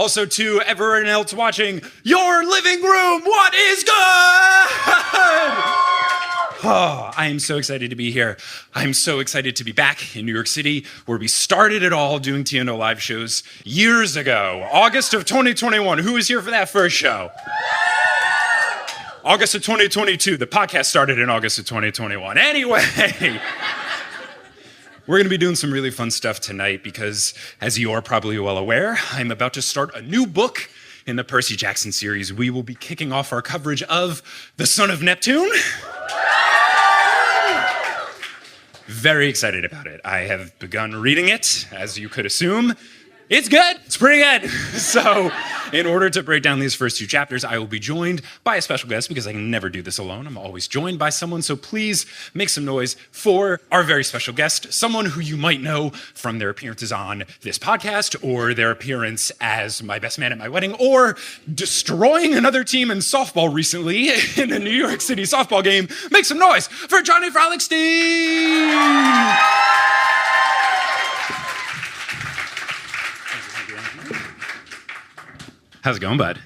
also to everyone else watching your living room. What is good? Oh, I am so excited to be here. I'm so excited to be back in New York City, where we started it all doing TNO live shows years ago. August of 2021. Who was here for that first show? August of 2022. The podcast started in August of 2021. Anyway, we're going to be doing some really fun stuff tonight because, as you are probably well aware, I'm about to start a new book in the Percy Jackson series. We will be kicking off our coverage of The Son of Neptune. Very excited about it. I have begun reading it, as you could assume. It's good. It's pretty good. So, in order to break down these first two chapters, I will be joined by a special guest because I can never do this alone. I'm always joined by someone. So please make some noise for our very special guest, someone who you might know from their appearances on this podcast or their appearance as my best man at my wedding or destroying another team in softball recently in a New York City softball game. Make some noise for Johnny FRX. How's it going, bud?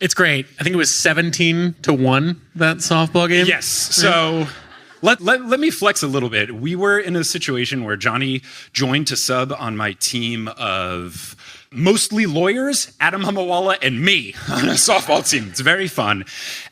It's great. I think it was 17-1, that softball game. Yes. So let me flex a little bit. We were in a situation where Johnny joined to sub on my team of mostly lawyers, Adam Hamawala, and me on a softball team. It's very fun.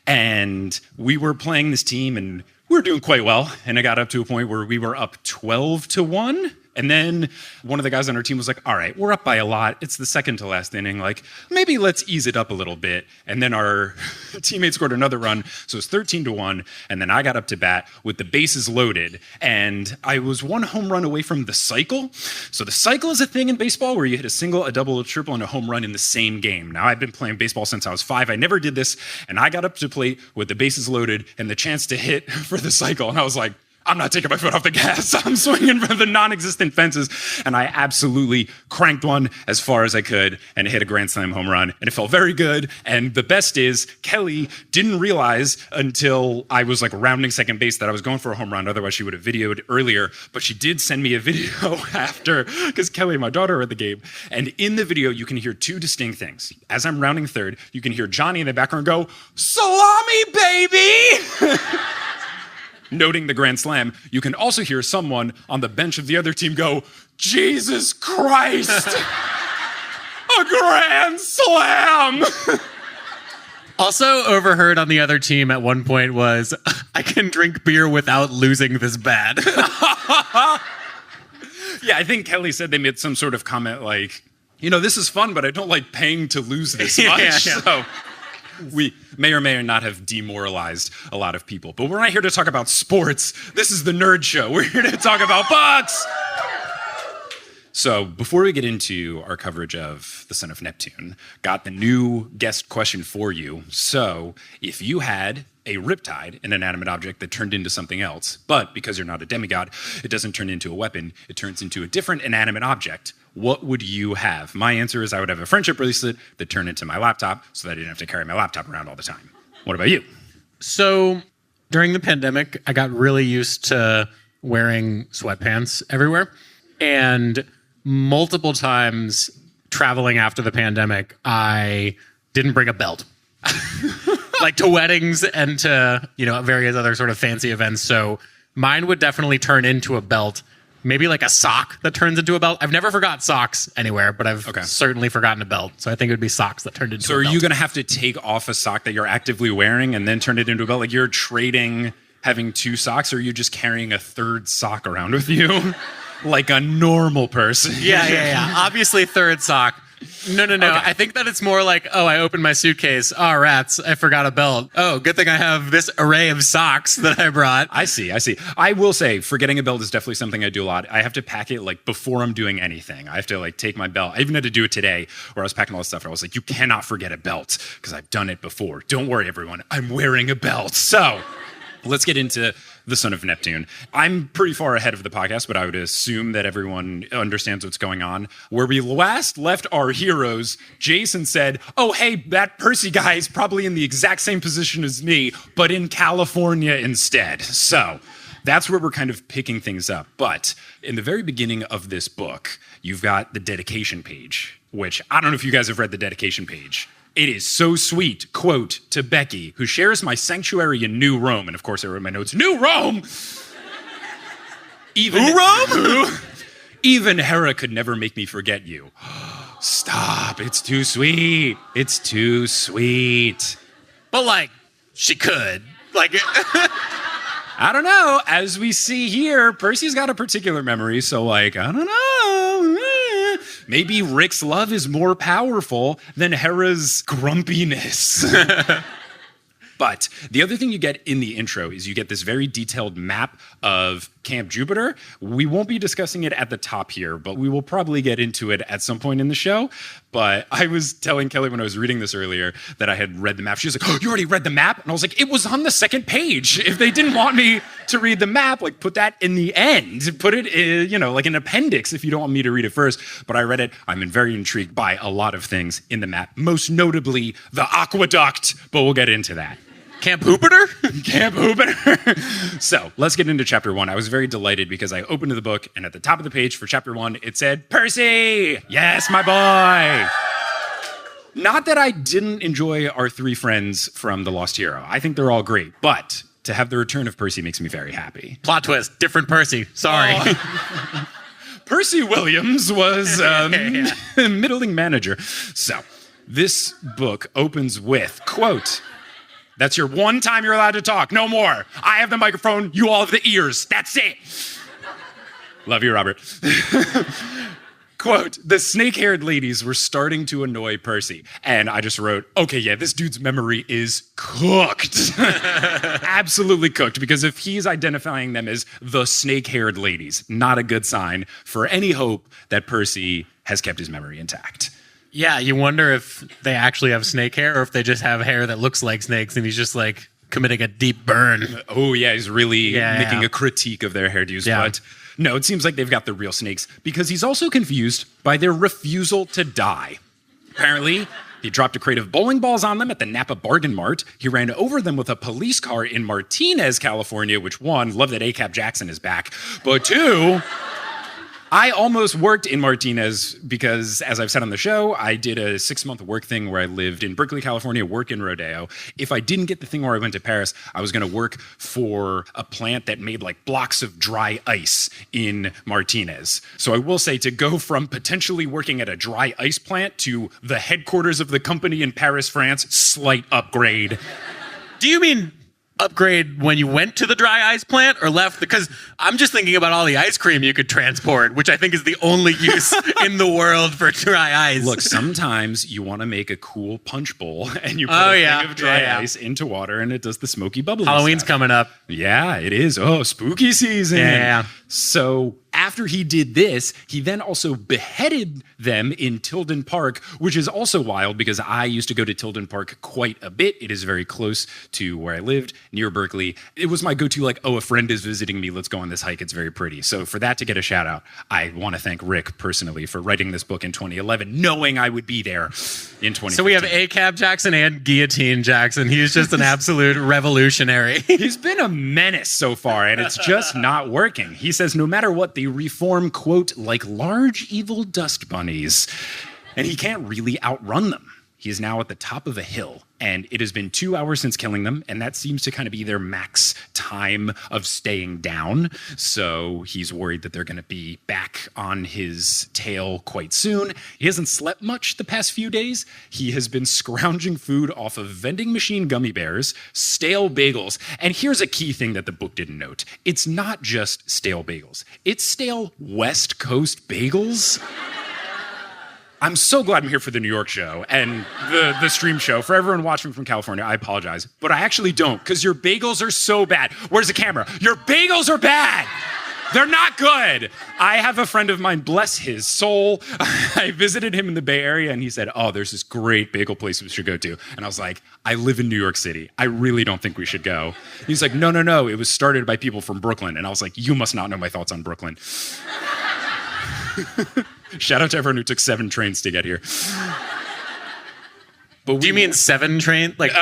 And we were playing this team, and we were doing quite well. And it got up to a point where we were up 12-1. And then one of the guys on our team was like, all right, we're up by a lot. It's the second to last inning. Like, maybe let's ease it up a little bit. And then our teammate scored another run. So it was 13-1. And then I got up to bat with the bases loaded. And I was one home run away from the cycle. So the cycle is a thing in baseball where you hit a single, a double, a triple, and a home run in the same game. Now, I've been playing baseball since I was 5. I never did this. And I got up to plate with the bases loaded and the chance to hit for the cycle. And I was like, I'm not taking my foot off the gas. I'm swinging for the non-existent fences. And I absolutely cranked one as far as I could and hit a grand slam home run. And it felt very good. And the best is Kelly didn't realize until I was like rounding second base that I was going for a home run. Otherwise, she would have videoed earlier. But she did send me a video after because Kelly and my daughter were at the game. And in the video, you can hear two distinct things. As I'm rounding third, you can hear Johnny in the background go, "Salami, baby!" Noting the grand slam. You can also hear someone on the bench of the other team go, "Jesus Christ, a grand slam." Also overheard on the other team at one point was, "I can drink beer without losing this bad." Yeah, I think Kelly said they made some sort of comment like, this is fun, but I don't like paying to lose this much. Yeah. So we may or may not have demoralized a lot of people. But we're not here to talk about sports. This is the nerd show. We're here to talk about books. So before we get into our coverage of The Son of Neptune, got the new guest question for you. So if you had a Riptide, an inanimate object that turned into something else, but because you're not a demigod, it doesn't turn into a weapon, it turns into a different inanimate object, what would you have? My answer is I would have a friendship bracelet that turned into my laptop so that I didn't have to carry my laptop around all the time. What about you? So during the pandemic, I got really used to wearing sweatpants everywhere. And multiple times traveling after the pandemic, I didn't bring a belt. Like to weddings and to, various other sort of fancy events. So mine would definitely turn into a belt. Maybe like a sock that turns into a belt. I've never forgot socks anywhere, but I've certainly forgotten a belt. So I think it would be socks that turned into a belt. So are you going to have to take off a sock that you're actively wearing and then turn it into a belt? Like you're trading having two socks, or are you just carrying a third sock around with you? Like a normal person? Yeah. Obviously third sock. No. Okay. I think that it's more like, I opened my suitcase. Oh, rats, I forgot a belt. Oh, good thing I have this array of socks that I brought. I see. I will say forgetting a belt is definitely something I do a lot. I have to pack it like before I'm doing anything. I have to like take my belt. I even had to do it today where I was packing all this stuff. I was like, you cannot forget a belt because I've done it before. Don't worry, everyone. I'm wearing a belt. So let's get into The Son of Neptune. I'm pretty far ahead of the podcast, but I would assume that everyone understands what's going on. Where we last left our heroes, Jason said, "Oh, hey, that Percy guy is probably in the exact same position as me, but in California instead." So That's where we're kind of picking things up. But in the very beginning of this book, you've got the dedication page, which I don't know if you guys have read the dedication page. It is so sweet. Quote, to Becky, who shares my sanctuary in New Rome. And of course I wrote in my notes, New Rome! New Rome? Even Hera could never make me forget you. Stop, it's too sweet. It's too sweet. But like, she could. Like, I don't know. As we see here, Percy's got a particular memory, so like, I don't know. Maybe Rick's love is more powerful than Hera's grumpiness. But the other thing you get in the intro is you get this very detailed map of Camp Jupiter. We won't be discussing it at the top here, but we will probably get into it at some point in the show. But I was telling Kelly when I was reading this earlier that I had read the map. She was like, oh, you already read the map? And I was like, it was on the second page. If they didn't want me to read the map, like put that in the end. Put it in, like an appendix if you don't want me to read it first. But I read it. I'm very intrigued by a lot of things in the map, most notably the aqueduct, but we'll get into that. Camp Jupiter? Camp Jupiter. So let's get into chapter 1. I was very delighted because I opened the book and at the top of the page for chapter 1, it said, Percy! Yes, my boy! Not that I didn't enjoy our 3 friends from The Lost Hero. I think they're all great, but to have the return of Percy makes me very happy. Plot twist, different Percy. Sorry. Percy Williams was a middling manager. So this book opens with, quote, that's your one time you're allowed to talk. No more. I have the microphone. You all have the ears. That's it. Love you, Robert. Quote, the snake-haired ladies were starting to annoy Percy. And I just wrote, okay, yeah, this dude's memory is cooked. Absolutely cooked. Because if he's identifying them as the snake-haired ladies, not a good sign for any hope that Percy has kept his memory intact. Yeah, you wonder if they actually have snake hair or if they just have hair that looks like snakes and he's just like committing a deep burn. Oh, yeah, he's really making a critique of their hairdos. Yeah. But no, it seems like they've got the real snakes because he's also confused by their refusal to die. Apparently, he dropped a crate of bowling balls on them at the Napa Bargain Mart. He ran over them with a police car in Martinez, California, which 1, love that A-Cap Jackson is back, but 2... I almost worked in Martinez because, as I've said on the show, I did a 6-month work thing where I lived in Berkeley, California, work in Rodeo. If I didn't get the thing where I went to Paris, I was going to work for a plant that made like blocks of dry ice in Martinez. So I will say to go from potentially working at a dry ice plant to the headquarters of the company in Paris, France, slight upgrade. Do you mean upgrade when you went to the dry ice plant or left? Because I'm just thinking about all the ice cream you could transport, which I think is the only use in the world for dry ice. Look, sometimes you want to make a cool punch bowl and you put a thing of dry ice into water and it does the smoky bubbly Halloween's stuff. coming up. Yeah, it is. Oh, spooky season. Yeah. So after he did this, he then also beheaded them in Tilden Park, which is also wild because I used to go to Tilden Park quite a bit. It is very close to where I lived, near Berkeley. It was my go-to, like, oh, a friend is visiting me. Let's go on this hike. It's very pretty. So for that to get a shout out, I want to thank Rick personally for writing this book in 2011, knowing I would be there in 2015. So we have A-Cap Jackson and Guillotine Jackson. He's just an absolute revolutionary. He's been a menace so far, and it's just not working. He says no matter what, they reform, quote, like large evil dust bunnies, and he can't really outrun them. He is now at the top of a hill, and it has been 2 hours since killing them, and that seems to kind of be their max time of staying down. So he's worried that they're going to be back on his tail quite soon. He hasn't slept much the past few days. He has been scrounging food off of vending machine gummy bears, stale bagels, and here's a key thing that the book didn't note. It's not just stale bagels. It's stale West Coast bagels. I'm so glad I'm here for the New York show and the stream show. For everyone watching from California, I apologize. But I actually don't, because your bagels are so bad. Where's the camera? Your bagels are bad. They're not good. I have a friend of mine, bless his soul. I visited him in the Bay Area, and he said, oh, there's this great bagel place we should go to. And I was like, I live in New York City. I really don't think we should go. He's like, no. It was started by people from Brooklyn. And I was like, you must not know my thoughts on Brooklyn. Shout out to everyone who took 7 trains to get here. But Do you mean 7 train? Like,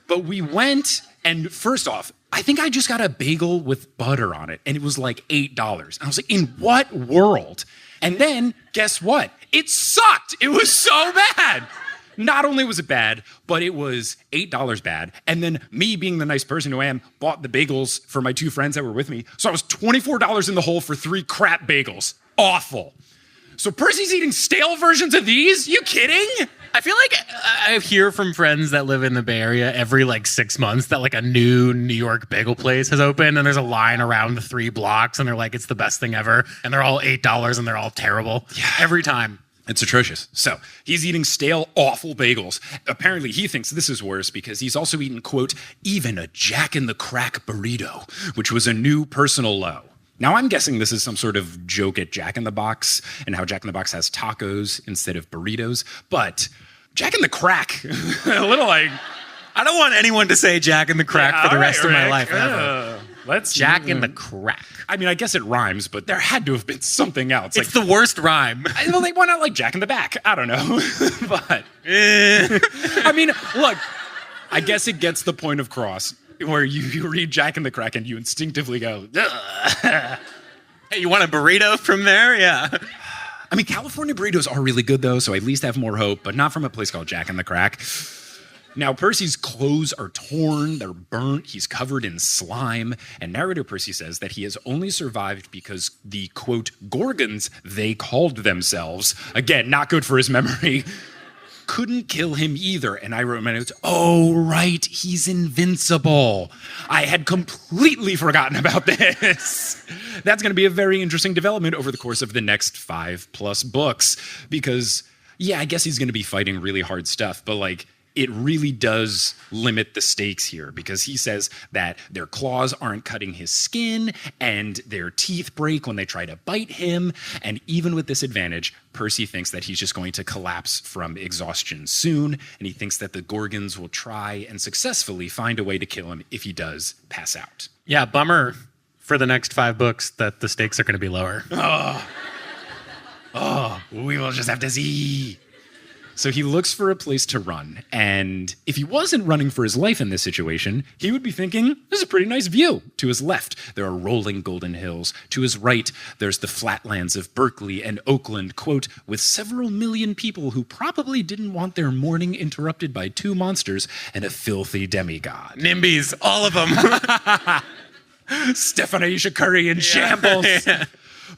but we went, and first off, I think I just got a bagel with butter on it, and it was like $8. And I was like, in what world? And then, guess what? It sucked. It was so bad. Not only was it bad, but it was $8 bad. And then me, being the nice person who I am, bought the bagels for my 2 friends that were with me. So I was $24 in the hole for 3 crap bagels. Awful. So Percy's eating stale versions of these? You kidding? I feel like I hear from friends that live in the Bay Area every 6 months that a new New York bagel place has opened and there's a line around the 3 blocks and they're like, it's the best thing ever. And they're all $8 and they're all terrible. Yeah. Every time. It's atrocious. So he's eating stale, awful bagels. Apparently he thinks this is worse because he's also eaten, quote, even a Jack in the Crack burrito, which was a new personal low. Now, I'm guessing this is some sort of joke at Jack in the Box and how Jack in the Box has tacos instead of burritos. But Jack in the Crack, a little I don't want anyone to say Jack in the Crack for the rest of my life ever. Let's Jack in the Crack. I mean, I guess it rhymes, but there had to have been something else. It's the worst rhyme. Well, why not Jack in the Back? I don't know. But, I mean, look, I guess it gets the point across where you read Jack in the Crack and you instinctively go, ugh. Hey, you want a burrito from there? Yeah. I mean, California burritos are really good, though, so I at least have more hope, but not from a place called Jack in the Crack. Now, Percy's clothes are torn, they're burnt, he's covered in slime, and narrator Percy says that he has only survived because the, quote, Gorgons they called themselves, again, not good for his memory, couldn't kill him either. And I wrote my notes, oh, right, he's invincible. I had completely forgotten about this. That's going to be a very interesting development over the course of the next 5+ books, because, yeah, I guess he's going to be fighting really hard stuff, but, it really does limit the stakes here because he says that their claws aren't cutting his skin and their teeth break when they try to bite him. And even with this advantage, Percy thinks that he's just going to collapse from exhaustion soon. And he thinks that the Gorgons will try and successfully find a way to kill him if he does pass out. Yeah, bummer for the next 5 books that the stakes are going to be lower. We will just have to see. So he looks for a place to run, and if he wasn't running for his life in this situation, he would be thinking, this is a pretty nice view. To his left, there are rolling golden hills. To his right, there's the flatlands of Berkeley and Oakland, quote, with several million people who probably didn't want their morning interrupted by 2 monsters and a filthy demigod. NIMBYs, all of them. Stephanasia Curry in shambles. Yeah.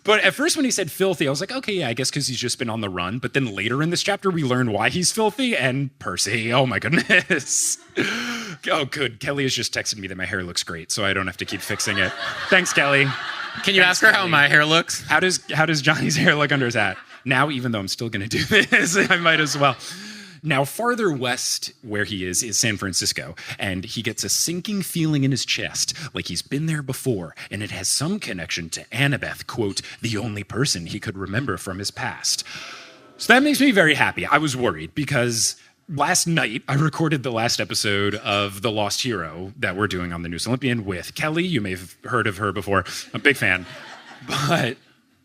But at first when he said filthy, I was like, okay, yeah, I guess because he's just been on the run. But then later in this chapter, we learn why he's filthy. And Percy, oh my goodness. Oh, good. Kelly has just texted me that my hair looks great, so I don't have to keep fixing it. Thanks, Kelly. Can you ask her how my hair looks? How does Johnny's hair look under his hat? Now, even though I'm still going to do this, I might as well. Now, farther west where he is San Francisco, and he gets a sinking feeling in his chest, like he's been there before, and it has some connection to Annabeth, quote, the only person he could remember from his past. So that makes me very happy. I was worried because last night I recorded the last episode of The Lost Hero that we're doing on the News Olympian with Kelly. You may have heard of her before. I'm a big fan. But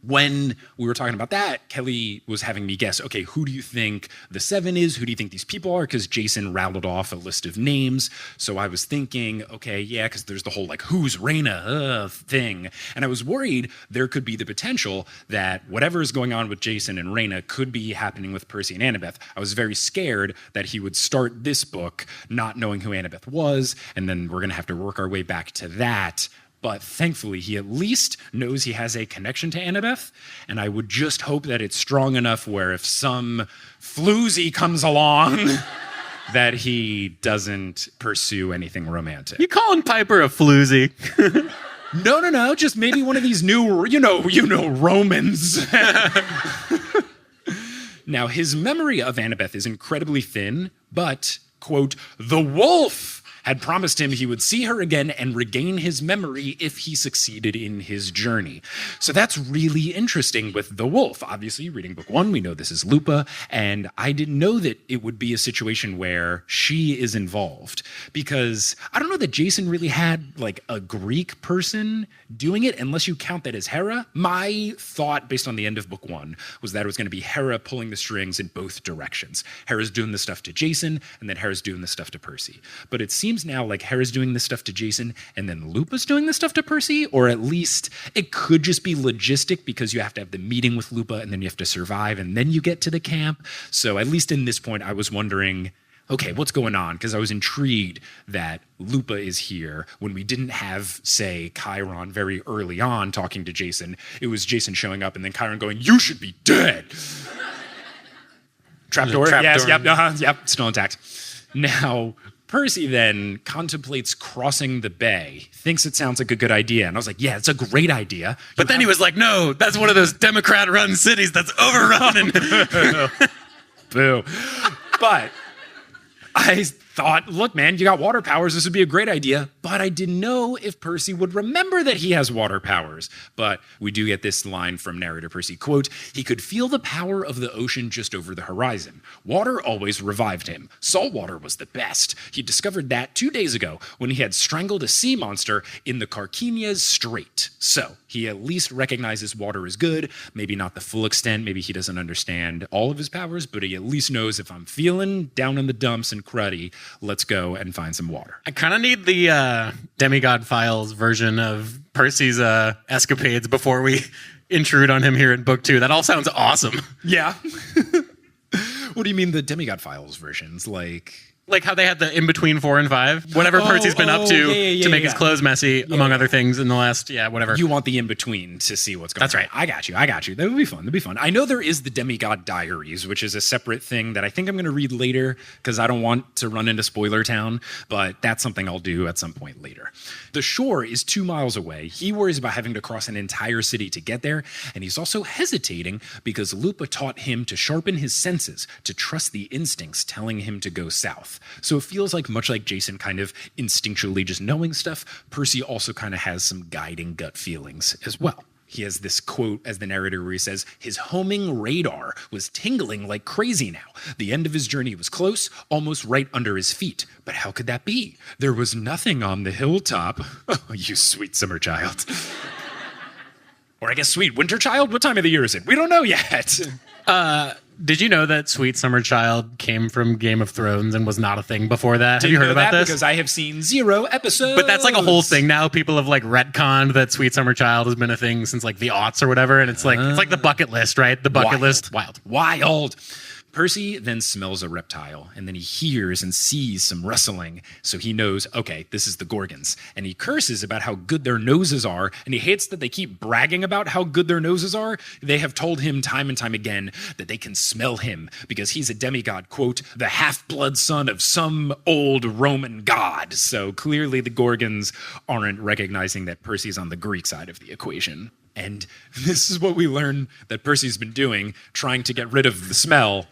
when we were talking about that, Kelly was having me guess, okay, who do you think the 7 is? Who do you think these people are? Because Jason rattled off a list of names. So I was thinking, okay, yeah, because there's the whole who's Raina thing. And I was worried there could be the potential that whatever is going on with Jason and Raina could be happening with Percy and Annabeth. I was very scared that he would start this book not knowing who Annabeth was, and then we're going to have to work our way back to that. But thankfully, he at least knows he has a connection to Annabeth, and I would just hope that it's strong enough where if some floozy comes along, that he doesn't pursue anything romantic. You calling Piper a floozy? No, just maybe one of these new, Romans. Now, his memory of Annabeth is incredibly thin, but, quote, the wolf had promised him he would see her again and regain his memory if he succeeded in his journey. So that's really interesting with the wolf. Obviously, reading book 1, we know this is Lupa, and I didn't know that it would be a situation where she is involved, because I don't know that Jason really had a Greek person doing it, unless you count that as Hera. My thought, based on the end of book 1, was that it was going to be Hera pulling the strings in both directions. Hera's doing the stuff to Jason, and then Hera's doing the stuff to Percy. But it seems seems now like Hera's doing this stuff to Jason and then Lupa's doing this stuff to Percy, or at least it could just be logistic because you have to have the meeting with Lupa and then you have to survive and then you get to the camp. So at least in this point, I was wondering, okay, what's going on? Because I was intrigued that Lupa is here when we didn't have, say, Chiron very early on talking to Jason. It was Jason showing up and then Chiron going, "You should be dead." Trapdoor? Yes, yep, still intact. Now, Percy then contemplates crossing the bay, thinks it sounds like a good idea. And I was like, yeah, it's a great idea. But then he was like, no, that's one of those Democrat-run cities that's overrun. Boo. But I thought, look, man, you got water powers. This would be a great idea. But I didn't know if Percy would remember that he has water powers. But we do get this line from narrator Percy, quote, "He could feel the power of the ocean just over the horizon. Water always revived him. Salt water was the best. He discovered that 2 days ago when he had strangled a sea monster in the Carquinez Strait. So he at least recognizes water is good. Maybe not the full extent. Maybe he doesn't understand all of his powers, but he at least knows if I'm feeling down in the dumps and cruddy, let's go and find some water." I kind of need the Demigod Files version of Percy's escapades before we intrude on him here in book 2. That all sounds awesome. Yeah. What do you mean the Demigod Files versions? Like how they had the in-between 4 and 5. Whatever Percy's been up to make his clothes messy, among other things in the last, whatever. You want the in-between to see what's going on. That's right. I got you. That would be fun. I know there is the Demigod Diaries, which is a separate thing that I think I'm going to read later because I don't want to run into spoiler town, but that's something I'll do at some point later. The shore is 2 miles away. He worries about having to cross an entire city to get there, and he's also hesitating because Lupa taught him to sharpen his senses, to trust the instincts telling him to go south. So it feels like, much like Jason kind of instinctually just knowing stuff, Percy also kind of has some guiding gut feelings as well. He has this quote as the narrator where he says, "His homing radar was tingling like crazy now. The end of his journey was close, almost right under his feet. But how could that be? There was nothing on the hilltop." Oh, you sweet summer child. Or I guess sweet winter child? What time of the year is it? We don't know yet. Did you know that Sweet Summer Child came from Game of Thrones and was not a thing before that? Have you heard about this? Because I have seen 0 episodes. But that's like a whole thing now. People have like retconned that Sweet Summer Child has been a thing since like the aughts or whatever. And it's like the bucket list, right? The bucket list. Wild. Percy then smells a reptile, and then he hears and sees some rustling, so he knows, okay, this is the Gorgons. And he curses about how good their noses are, and he hates that they keep bragging about how good their noses are. They have told him time and time again that they can smell him because he's a demigod, quote, "the half-blood son of some old Roman god." So clearly the Gorgons aren't recognizing that Percy's on the Greek side of the equation. And this is what we learn that Percy's been doing, trying to get rid of the smell.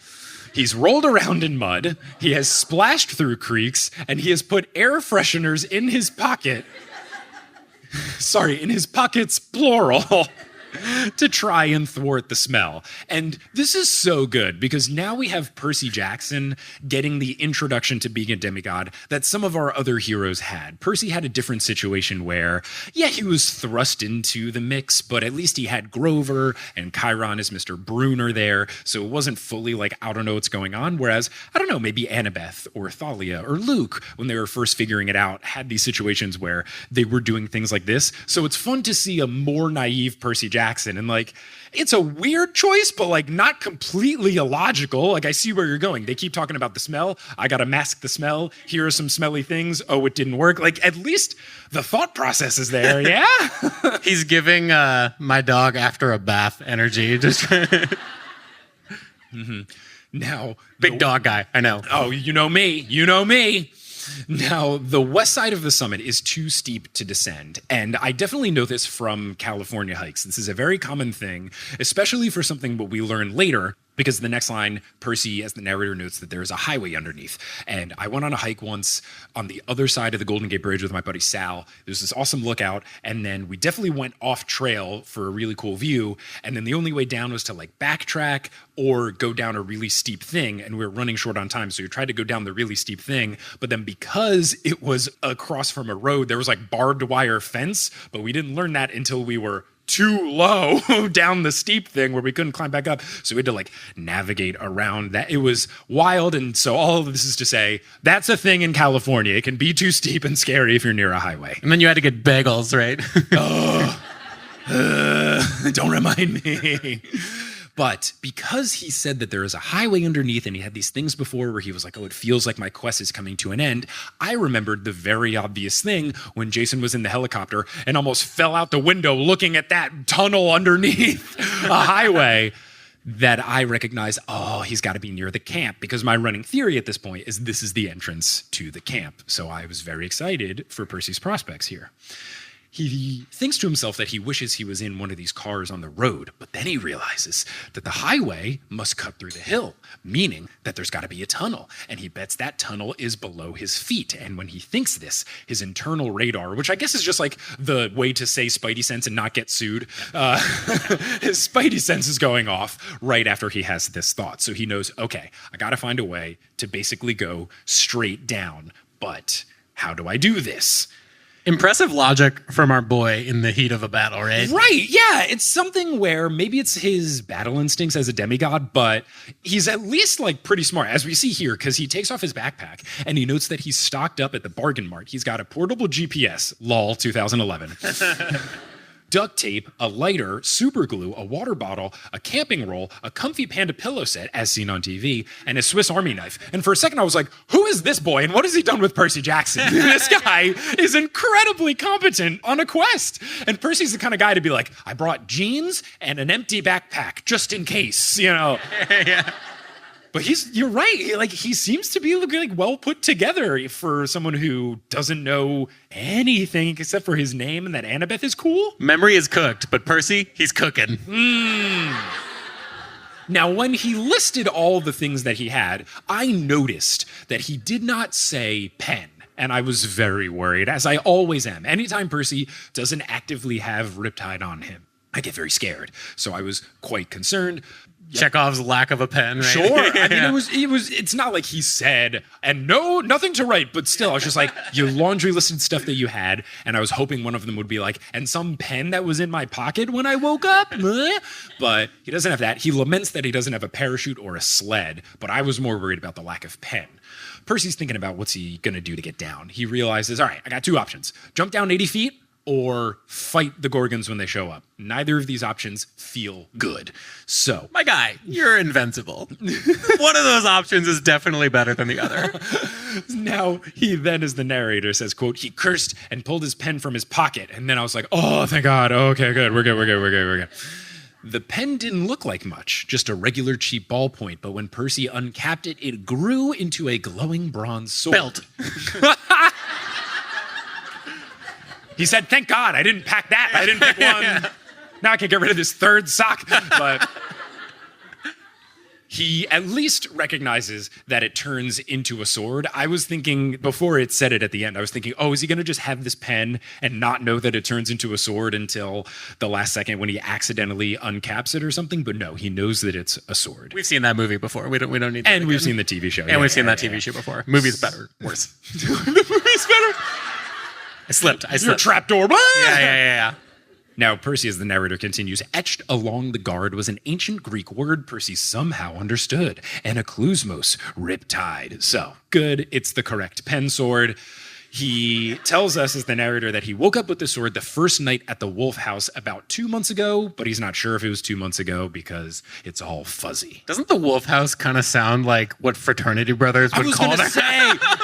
He's rolled around in mud, he has splashed through creeks, and he has put air fresheners in his pocket. Sorry, in his pockets, plural. To try and thwart the smell. And this is so good because now we have Percy Jackson getting the introduction to being a demigod that some of our other heroes had. Percy had a different situation where, he was thrust into the mix, but at least he had Grover and Chiron as Mr. Bruner there, so it wasn't fully like, I don't know what's going on. Whereas, I don't know, maybe Annabeth or Thalia or Luke, when they were first figuring it out, had these situations where they were doing things like this. So it's fun to see a more naive Percy Jackson. And it's a weird choice, but not completely illogical. I see where you're going. They keep talking about the smell. I got to mask the smell. Here are some smelly things. Oh, it didn't work. At least the thought process is there. Yeah. He's giving my dog after a bath energy. Just mm-hmm. Now, big dog guy. I know. Oh, you know me. Now, the west side of the summit is too steep to descend, and I definitely know this from California hikes. This is a very common thing, especially for something what we learn later, because the next line, Percy, as the narrator, notes that there is a highway underneath. And I went on a hike once on the other side of the Golden Gate Bridge with my buddy Sal. There's this awesome lookout, and then we definitely went off trail for a really cool view, and then the only way down was to backtrack or go down a really steep thing, and we were running short on time, so we tried to go down the really steep thing, but then because it was across from a road, there was barbed wire fence, but we didn't learn that until we were too low down the steep thing where we couldn't climb back up. So we had to like navigate around that. It was wild. And so all of this is to say, that's a thing in California. It can be too steep and scary if you're near a highway. And then you had to get bagels, right? Don't remind me. But because he said that there is a highway underneath and he had these things before where he was like, oh, it feels like my quest is coming to an end, I remembered the very obvious thing when Jason was in the helicopter and almost fell out the window looking at that tunnel underneath a highway, that I recognized, oh, he's got to be near the camp, because my running theory at this point is this is the entrance to the camp. So I was very excited for Percy's prospects here. He thinks to himself that he wishes he was in one of these cars on the road, but then he realizes that the highway must cut through the hill, meaning that there's got to be a tunnel, and he bets that tunnel is below his feet. And when he thinks this, his internal radar, which I guess is just like the way to say Spidey-Sense and not get sued, his Spidey-Sense is going off right after he has this thought. So he knows, okay, I got to find a way to basically go straight down, but how do I do this? Impressive logic from our boy in the heat of a battle, right? Right, yeah. It's something where maybe it's his battle instincts as a demigod, but he's at least like pretty smart, as we see here, because he takes off his backpack and he notes that he's stocked up at the bargain mart. He's got a portable GPS, lol, 2011. Duct tape, a lighter, super glue, a water bottle, a camping roll, a comfy panda pillow set, as seen on TV, and a Swiss Army knife. And for a second, I was like, who is this boy, and what has he done with Percy Jackson? This guy is incredibly competent on a quest. And Percy's the kind of guy to be like, I brought jeans and an empty backpack, just in case, you know. Yeah. But you're right. He seems to be like well put together for someone who doesn't know anything except for his name and that Annabeth is cool. Memory is cooked, but Percy, he's cooking. Now, when he listed all the things that he had, I noticed that he did not say pen. And I was very worried, as I always am. Anytime Percy doesn't actively have Riptide on him, I get very scared. So I was quite concerned. Chekhov's lack of a pen, right? Sure. I mean, it's not like he said, and no, nothing to write, but still, I was just like, your laundry listed stuff that you had, and I was hoping one of them would be like, and some pen that was in my pocket when I woke up. But he doesn't have that. He laments that he doesn't have a parachute or a sled, but I was more worried about the lack of pen. Percy's thinking about what's he going to do to get down. He realizes, all right, I got two options. Jump down 80 feet or fight the Gorgons when they show up. Neither of these options feel good. So, my guy, you're invincible. One of those options is definitely better than the other. Now, he then, as the narrator says, quote, he cursed and pulled his pen from his pocket. And then I was like, oh, thank God. Okay, good. We're good. The pen didn't look like much, just a regular cheap ballpoint. But when Percy uncapped it, it grew into a glowing bronze sword. Belt. He said, thank God, I didn't pack that. I didn't pick one. Now I can get rid of this third sock. But he at least recognizes that it turns into a sword. I was thinking, before it said it at the end, I was thinking, oh, is he going to just have this pen and not know that it turns into a sword until the last second when he accidentally uncaps it or something? But no, he knows that it's a sword. We've seen that movie before. We don't need that. And we've seen the TV show. And we've seen that TV show before. Movie's better. Worse. The movie's better. I slipped. Your trapdoor. Yeah. Now, Percy, as the narrator continues, etched along the guard was an ancient Greek word Percy somehow understood, anaklusmos, riptide. So, good, it's the correct pen sword. He tells us, as the narrator, that he woke up with the sword the first night at the Wolf House about 2 months ago, but he's not sure if it was 2 months ago because it's all fuzzy. Doesn't the Wolf House kind of sound like what fraternity brothers would call it?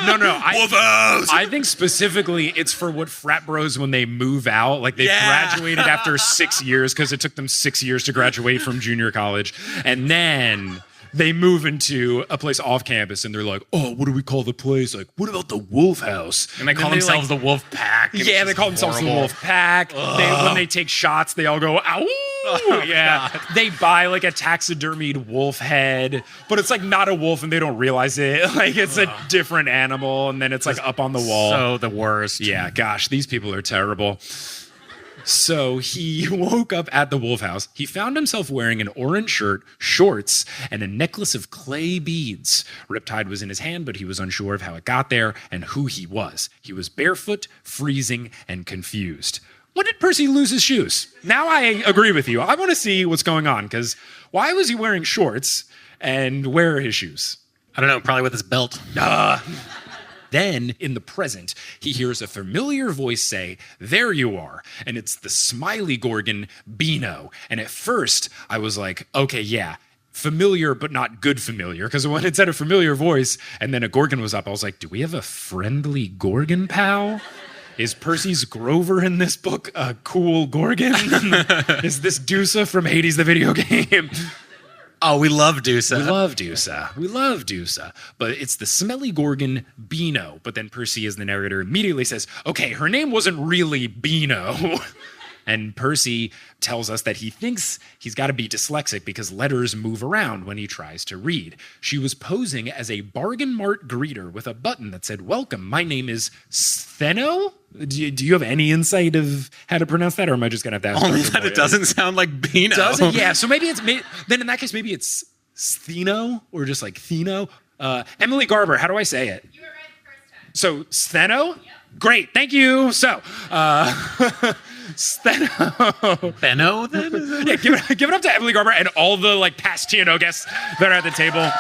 No. Wolf House! I think specifically it's for what frat bros when they move out, like they graduated after 6 years because it took them 6 years to graduate from junior college, and then they move into a place off campus and they're like, oh, what do we call the place? Like, what about the Wolf House? And they call themselves the Wolf Pack. Yeah, they call themselves the Wolf Pack. When they take shots, they all go, ow! Yeah. God. They buy like a taxidermied wolf head, but it's like not a wolf and they don't realize it. Like it's a different animal and then it's like up on the wall. So the worst. Yeah, gosh, these people are terrible. So he woke up at the Wolf House. He found himself wearing an orange shirt, shorts, and a necklace of clay beads. Riptide was in his hand, but he was unsure of how it got there and who he was. He was barefoot, freezing, and confused. when did Percy lose his shoes? Now I agree with you. I want to see what's going on, because why was he wearing shorts and where are his shoes? I don't know, probably with his belt. Then, in the present, he hears a familiar voice say, "There you are." And it's the smiley Gorgon, Beano. And at first, I was like, okay, yeah, familiar, but not good familiar. Because when it said a familiar voice, and then a Gorgon was up, I was like, do we have a friendly Gorgon pal? Is Percy's Grover in this book a cool Gorgon? Is this Dusa from Hades, the video game? Oh, we love Dusa. We love Dusa. But it's the smelly Gorgon, Beano. But then Percy, as the narrator, immediately says, okay, her name wasn't really Beano. And Percy tells us that he thinks he's got to be dyslexic because letters move around when he tries to read. She was posing as a bargain mart greeter with a button that said, "Welcome, my name is Stheno." Do you have any insight of how to pronounce that, or am I just going to have to ask? Only that it doesn't sound like Beano. Does it? Yeah, so maybe then in that case, maybe it's Stheno or just like Theno. Emily Garber, how do I say it? You were right the first time. So Stheno? Yep. Great, thank you. So, Stheno. Benno, then? Yeah, give it up to Emily Garber and all the like past TNO guests that are at the table.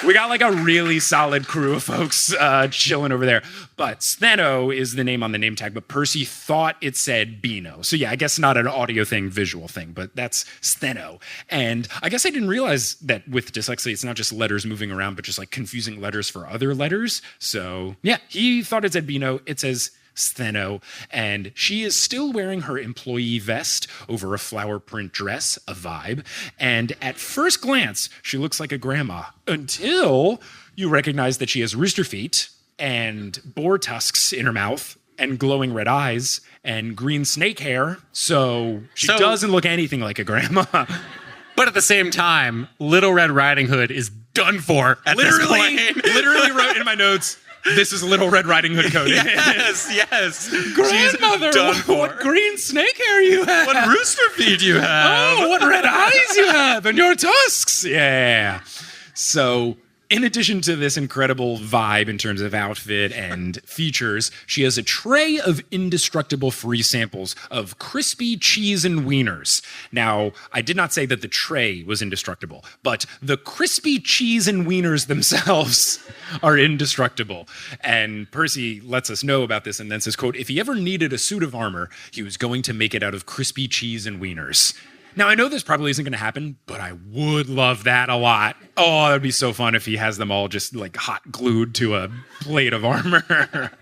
We got like a really solid crew of folks chilling over there. But Stheno is the name on the name tag, but Percy thought it said Beano. So yeah, I guess not an audio thing, visual thing, but that's Stheno. And I guess I didn't realize that with dyslexia, it's not just letters moving around, but just like confusing letters for other letters. So yeah, he thought it said Beano. It says Stheno, and she is still wearing her employee vest over a flower print dress, a vibe. And at first glance, she looks like a grandma until you recognize that she has rooster feet and boar tusks in her mouth and glowing red eyes and green snake hair. So she doesn't look anything like a grandma. But at the same time, Little Red Riding Hood is done for at this point. Literally wrote in my notes, "This is Little Red Riding Hood code." Yes. Grandmother, what green snake hair you have. What rooster feet you have. Oh, what red eyes you have and your tusks. Yeah. So in addition to this incredible vibe in terms of outfit and features, she has a tray of indestructible free samples of crispy cheese and wieners. Now, I did not say that the tray was indestructible, but the crispy cheese and wieners themselves are indestructible. And Percy lets us know about this and then says, quote, "If he ever needed a suit of armor, he was going to make it out of crispy cheese and wieners." Now, I know this probably isn't going to happen, but I would love that a lot. Oh, that'd be so fun if he has them all just like hot glued to a plate of armor.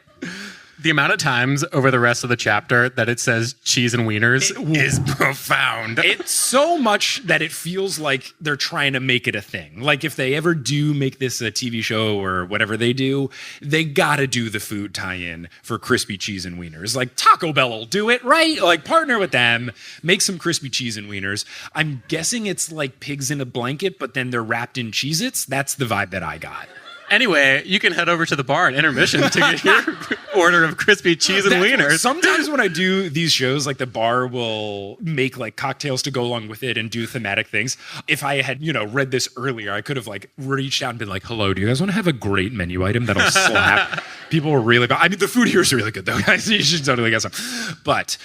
The amount of times over the rest of the chapter that it says cheese and wieners is profound. It's so much that it feels like they're trying to make it a thing. Like if they ever do make this a TV show or whatever they do, they gotta do the food tie-in for crispy cheese and wieners. Like Taco Bell will do it, right? Like partner with them, make some crispy cheese and wieners. I'm guessing it's like pigs in a blanket, but then they're wrapped in Cheez-Its. That's the vibe that I got. Anyway, you can head over to the bar at intermission to get your order of crispy cheese and wieners. Sometimes when I do these shows, like the bar will make like cocktails to go along with it and do thematic things. If I had, read this earlier, I could have like reached out and been like, "Hello, do you guys want to have a great menu item that'll slap?" People were really bad. I mean, the food here is really good though, guys. You should totally get some. But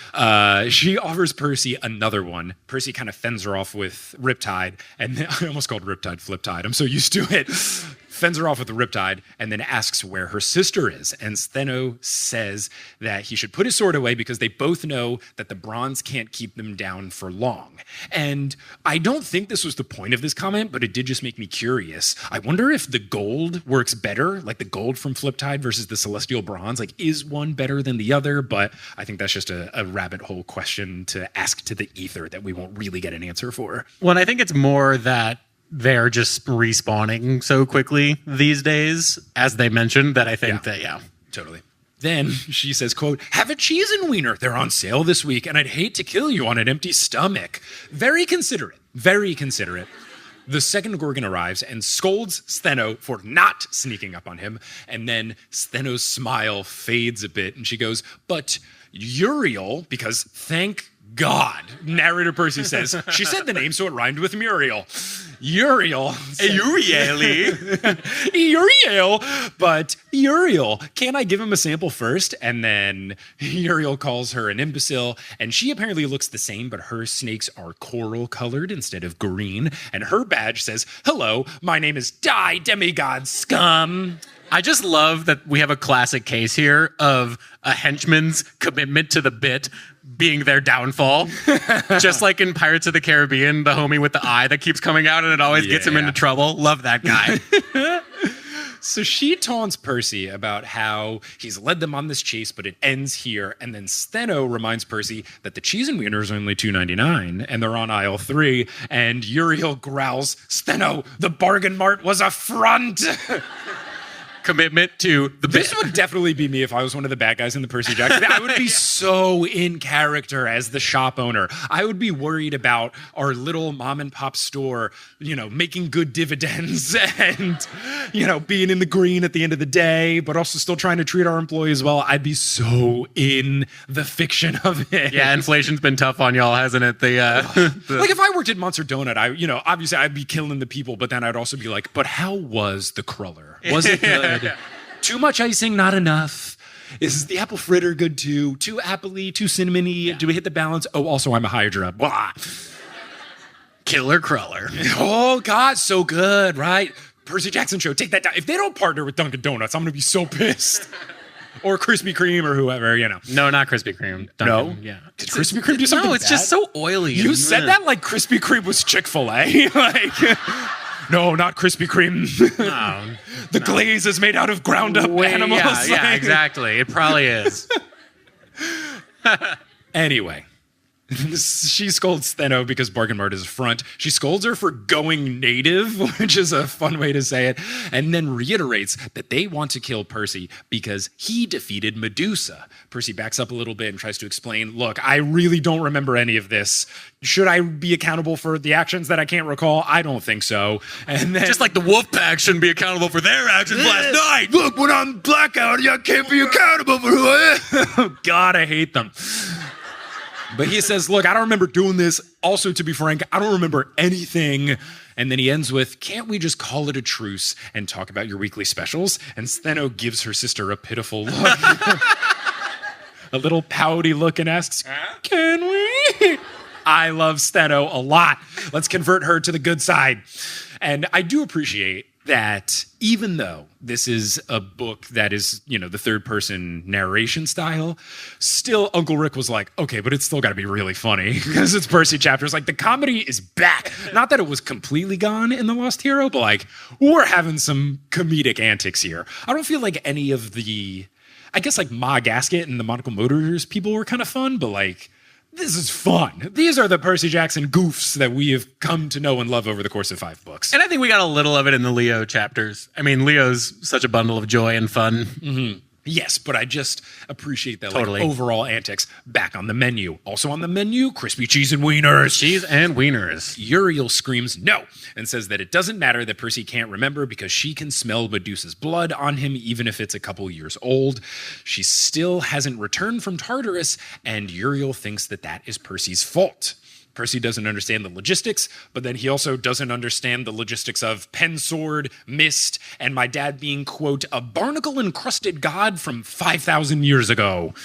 she offers Percy another one. Percy kind of fends her off with Riptide, and then, I almost called Riptide Fliptide. I'm so used to it. Fends her off with the Riptide and then asks where her sister is. And Stheno says that he should put his sword away because they both know that the bronze can't keep them down for long. And I don't think this was the point of this comment, but it did just make me curious. I wonder if the gold works better, like the gold from Fliptide versus the celestial bronze. Like, is one better than the other? But I think that's just a rabbit hole question to ask to the ether that we won't really get an answer for. Well, I think it's more that they're just respawning so quickly these days, as they mentioned, that I think Totally. Then she says, quote, "Have a cheese and wiener. They're on sale this week, and I'd hate to kill you on an empty stomach." Very considerate. Very considerate. The second Gorgon arrives and scolds Stheno for not sneaking up on him. And then Stheno's smile fades a bit, and she goes, "But Uriel," because thank God. Narrator Percy says, she said the name so it rhymed with Muriel. Uriel. Uriel. But Uriel, can I give him a sample first? And then Uriel calls her an imbecile, and she apparently looks the same, but her snakes are coral colored instead of green. And her badge says, hello, my name is Die Demigod Scum. I just love that we have a classic case here of a henchman's commitment to the bit being their downfall. Just like in Pirates of the Caribbean, the homie with the eye that keeps coming out and it always gets him into trouble. Love that guy. So she taunts Percy about how he's led them on this chase, but it ends here. And then Steno reminds Percy that the Cheese N Weiners are only $2.99 and they're on aisle 3. And Uriel growls, Steno, the bargain mart was a front. Commitment to the bit. This would definitely be me if I was one of the bad guys in the Percy Jackson. I would be so in character as the shop owner. I would be worried about our little mom and pop store, making good dividends and, being in the green at the end of the day, but also still trying to treat our employees well. I'd be so in the fiction of it. Yeah, inflation's been tough on y'all, hasn't it? Like if I worked at Monster Donut, obviously I'd be killing the people, but then I'd also be like, but how was the cruller? Was it good? Too much icing, not enough. Is the apple fritter good too? Too appley, too cinnamony? Yeah. Do we hit the balance? Oh, also I'm a Hydra. Blah. Killer cruller. Oh, God, so good, right? Percy Jackson show, take that down. If they don't partner with Dunkin' Donuts, I'm going to be so pissed. Or Krispy Kreme or whoever, No, not Krispy Kreme. Dunkin'. No? Yeah. Did Krispy Kreme do something No, it's bad? just so oily. You said that like Krispy Kreme was Chick-fil-A. No, not Krispy Kreme. No. The glaze is made out of ground up animals. Yeah, exactly. It probably is. Anyway, she scolds Steno because Bargain Mart is a front. She scolds her for going native, which is a fun way to say it, and then reiterates that they want to kill Percy because he defeated Medusa. Percy backs up a little bit and tries to explain, look, I really don't remember any of this. Should I be accountable for the actions that I can't recall? I don't think so. And then, just like the Wolfpack shouldn't be accountable for their actions last night. Look, when I'm blackout, I can't be accountable for who I am. God, I hate them. But he says, look, I don't remember doing this. Also, to be frank, I don't remember anything. And then he ends with, can't we just call it a truce and talk about your weekly specials? And Steno gives her sister a pitiful look. A little pouty look and asks, can we? I love Steno a lot. Let's convert her to the good side. And I do appreciate that even though this is a book that is, the third person narration style, still Uncle Rick was like, okay, but it's still got to be really funny because it's Percy chapters. Like the comedy is back. Not that it was completely gone in The Lost Hero, but like we're having some comedic antics here. I don't feel like any of the, I guess like Ma Gasket and the Monocle Motors people were kind of fun, but like, this is fun. These are the Percy Jackson goofs that we have come to know and love over the course of 5 books. And I think we got a little of it in the Leo chapters. I mean, Leo's such a bundle of joy and fun. Mm-hmm. Yes, but I just appreciate that Totally. overall antics back on the menu. Also on the menu, crispy cheese and wieners. Cheese and wieners. Uriel screams no and says that it doesn't matter that Percy can't remember because she can smell Medusa's blood on him even if it's a couple years old. She still hasn't returned from Tartarus, and Uriel thinks that that is Percy's fault. Percy doesn't understand the logistics, but then he also doesn't understand the logistics of pen sword, mist, and my dad being, quote, a barnacle-encrusted god from 5,000 years ago.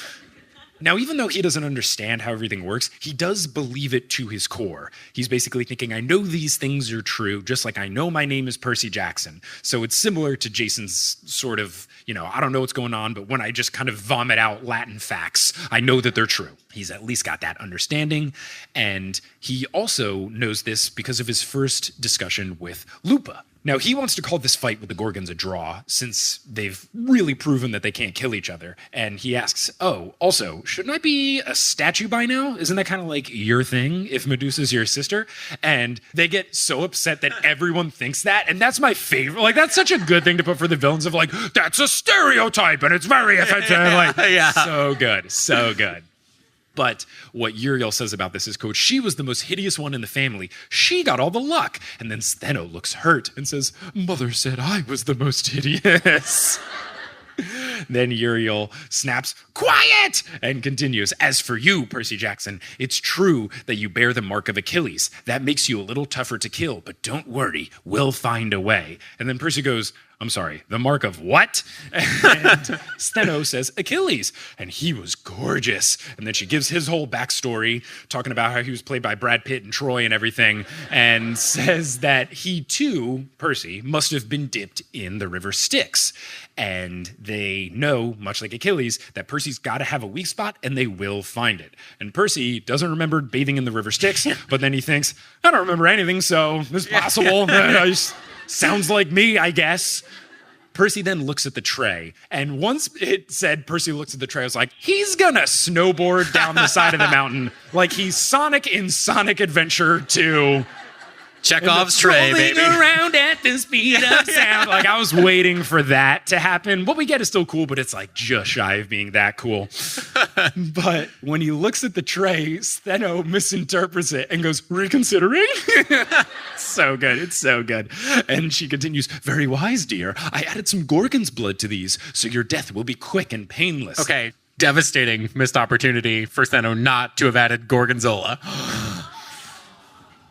Now, even though he doesn't understand how everything works, he does believe it to his core. He's basically thinking, I know these things are true, just like I know my name is Percy Jackson. So it's similar to Jason's sort of, I don't know what's going on, but when I just kind of vomit out Latin facts, I know that they're true. He's at least got that understanding. And he also knows this because of his first discussion with Lupa. Now, he wants to call this fight with the Gorgons a draw, since they've really proven that they can't kill each other. And he asks, oh, also, shouldn't I be a statue by now? Isn't that kind of like your thing, if Medusa's your sister? And they get so upset that everyone thinks that. And that's my favorite. Like, that's such a good thing to put for the villains of like, that's a stereotype and it's very offensive. Like, yeah. So good, so good. But what Uriel says about this is, quote, she was the most hideous one in the family. She got all the luck. And then Steno looks hurt and says, Mother said I was the most hideous. Then Uriel snaps, quiet, and continues. As for you, Percy Jackson, it's true that you bear the mark of Achilles. That makes you a little tougher to kill, but don't worry, we'll find a way. And then Percy goes, I'm sorry, the mark of what? And Steno says Achilles, and he was gorgeous. And then she gives his whole backstory, talking about how he was played by Brad Pitt and Troy and everything, and says that he too, Percy, must have been dipped in the river Styx. And they know, much like Achilles, that Percy's got to have a weak spot, and they will find it. And Percy doesn't remember bathing in the river Styx, but then he thinks, I don't remember anything, so it's possible. Sounds like me, I guess. Percy then looks at the tray, and once it said Percy looks at the tray, I was like, he's gonna snowboard down the side of the mountain like he's Sonic in Sonic Adventure 2. Chekhov's tray, baby. Around at the speed of sound. Like, I was waiting for that to happen. What we get is still cool, but it's like just shy of being that cool. But when he looks at the tray, Steno misinterprets it and goes, reconsidering? So good. It's so good. And she continues, very wise, dear. I added some Gorgon's blood to these, so your death will be quick and painless. Okay, devastating missed opportunity for Steno not to have added Gorgonzola.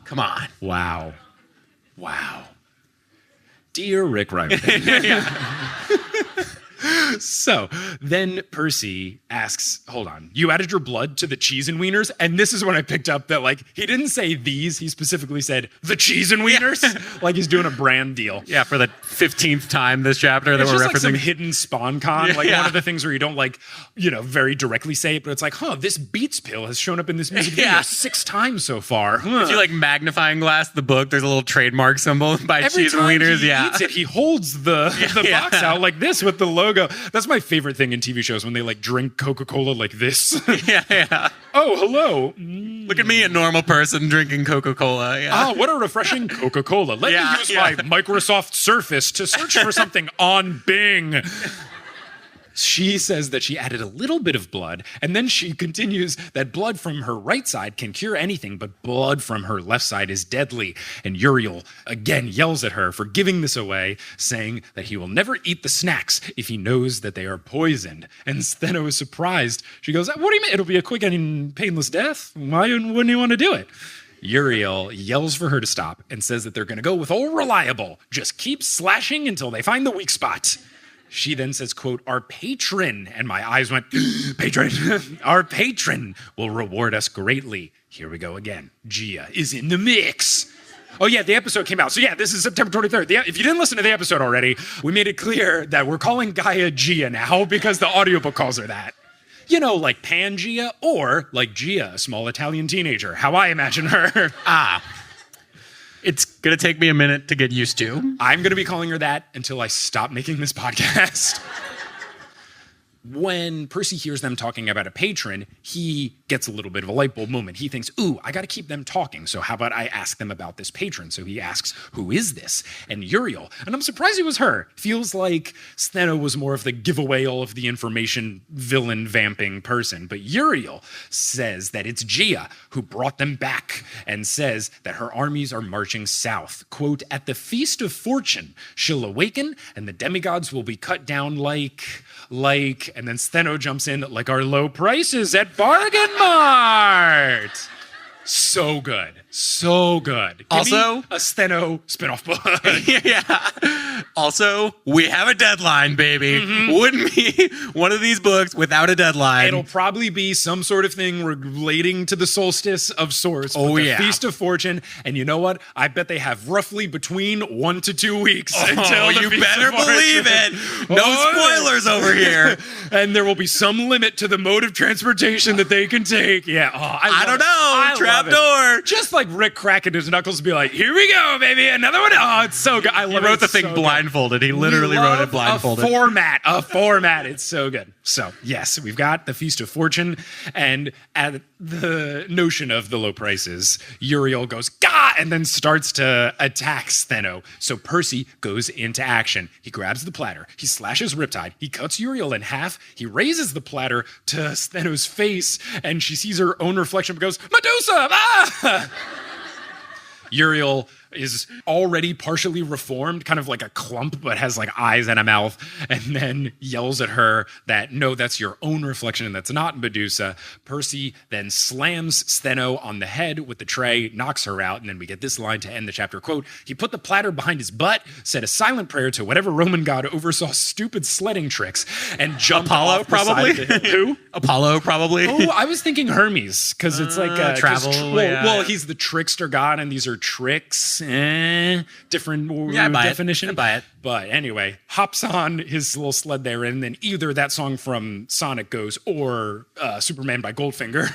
Come on. Wow. Dear Rick Riordan. So then Percy asks, hold on, you added your blood to the Cheese N Weiners? And this is when I picked up that, like, he didn't say these, he specifically said the Cheese N Weiners. Like he's doing a brand deal. Yeah, for the 15th time this chapter that we're referencing. Like some hidden spon-con. Like one of the things where you don't, like, you know, very directly say it, but it's like, this Beats pill has shown up in this music video 6 times so far. If you, like, magnifying glass the book, there's a little trademark symbol by Every Cheese N time Weiners. He eats it, he holds the box out like this with the logo. That's my favorite thing in TV shows, when they, like, drink Coca-Cola like this. Yeah. Oh, hello. Look at me, a normal person drinking Coca-Cola. Yeah. What a refreshing Coca-Cola. Let me use my Microsoft Surface to search for something on Bing. She says that she added a little bit of blood, and then she continues that blood from her right side can cure anything, but blood from her left side is deadly. And Uriel again yells at her for giving this away, saying that he will never eat the snacks if he knows that they are poisoned. And Steno is surprised. She goes, what do you mean? It'll be a quick and painless death? Why wouldn't you want to do it? Uriel yells for her to stop and says that they're going to go with all reliable. Just keep slashing until they find the weak spot. She then says, quote, our patron, and my eyes went, patron, our patron will reward us greatly. Here we go again. Gia is in the mix. Oh, yeah, the episode came out. So, yeah, this is September 23rd. If you didn't listen to the episode already, we made it clear that we're calling Gaia Gia now because the audiobook calls her that. You know, like Pangaea, or like Gia, a small Italian teenager, how I imagine her. It's going to take me a minute to get used to. I'm going to be calling her that until I stop making this podcast. When Percy hears them talking about a patron, he gets a little bit of a light bulb moment. He thinks, I got to keep them talking. So how about I ask them about this patron? So he asks, who is this? And Uriel, and I'm surprised it was her. Feels like Steno was more of the give away all of the information, villain vamping person. But Uriel says that it's Gia who brought them back, and says that her armies are marching south. Quote, at the Feast of Fortune, she'll awaken and the demigods will be cut down like, and then Steno jumps in, like our low prices at Bargain Mart. So good. Give also, me a Steno spinoff book. Yeah. Also, we have a deadline, baby. Mm-hmm. Wouldn't be one of these books without a deadline. It'll probably be some sort of thing relating to the solstice of sorts. The Feast of Fortune. And you know what? I bet they have roughly between 1 to 2 weeks until the you Feast better of Fortune. believe it. No spoilers over here. And there will be some limit to the mode of transportation that they can take. Yeah. I don't know. Trapdoor. Just like Rick cracking his knuckles and be like, here we go, baby. Another one. Oh, it's so good. I love it. He wrote the thing blindfolded. He literally wrote it blindfolded. A format. It's so good. So, yes, we've got the Feast of Fortune. And at the notion of the low prices, Uriel goes, Gah! And then starts to attack Steno. So Percy goes into action. He grabs the platter. He slashes Riptide. He cuts Uriel in half. He raises the platter to Steno's face. And she sees her own reflection and goes, Medusa! Ah! Uriel is already partially reformed, kind of like a clump, but has like eyes and a mouth, and then yells at her that, no, that's your own reflection and that's not Medusa. Percy then slams Steno on the head with the tray, knocks her out, and then we get this line to end the chapter, quote, he put the platter behind his butt, said a silent prayer to whatever Roman god oversaw stupid sledding tricks, and jumped Apollo, off the side of the hill. Who? Apollo, probably. Oh, I was thinking Hermes, because it's like travel. Well, he's the trickster god, and these are tricks. Different definition. I buy it. But anyway, hops on his little sled there, and then either that song from Sonic goes, or Superman by Goldfinger,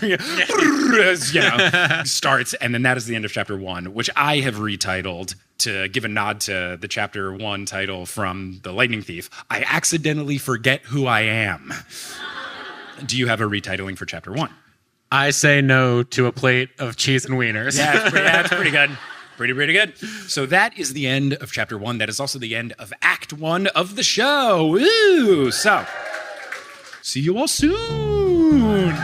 starts, and then that is the end of chapter 1, which I have retitled to give a nod to the chapter 1 title from The Lightning Thief. I accidentally forget who I am. Do you have a retitling for chapter 1? I say no to a plate of cheese and wieners. Yeah, that's pretty good. Pretty good. So that is the end of chapter 1. That is also the end of act 1 of the show. Ooh, so see you all soon.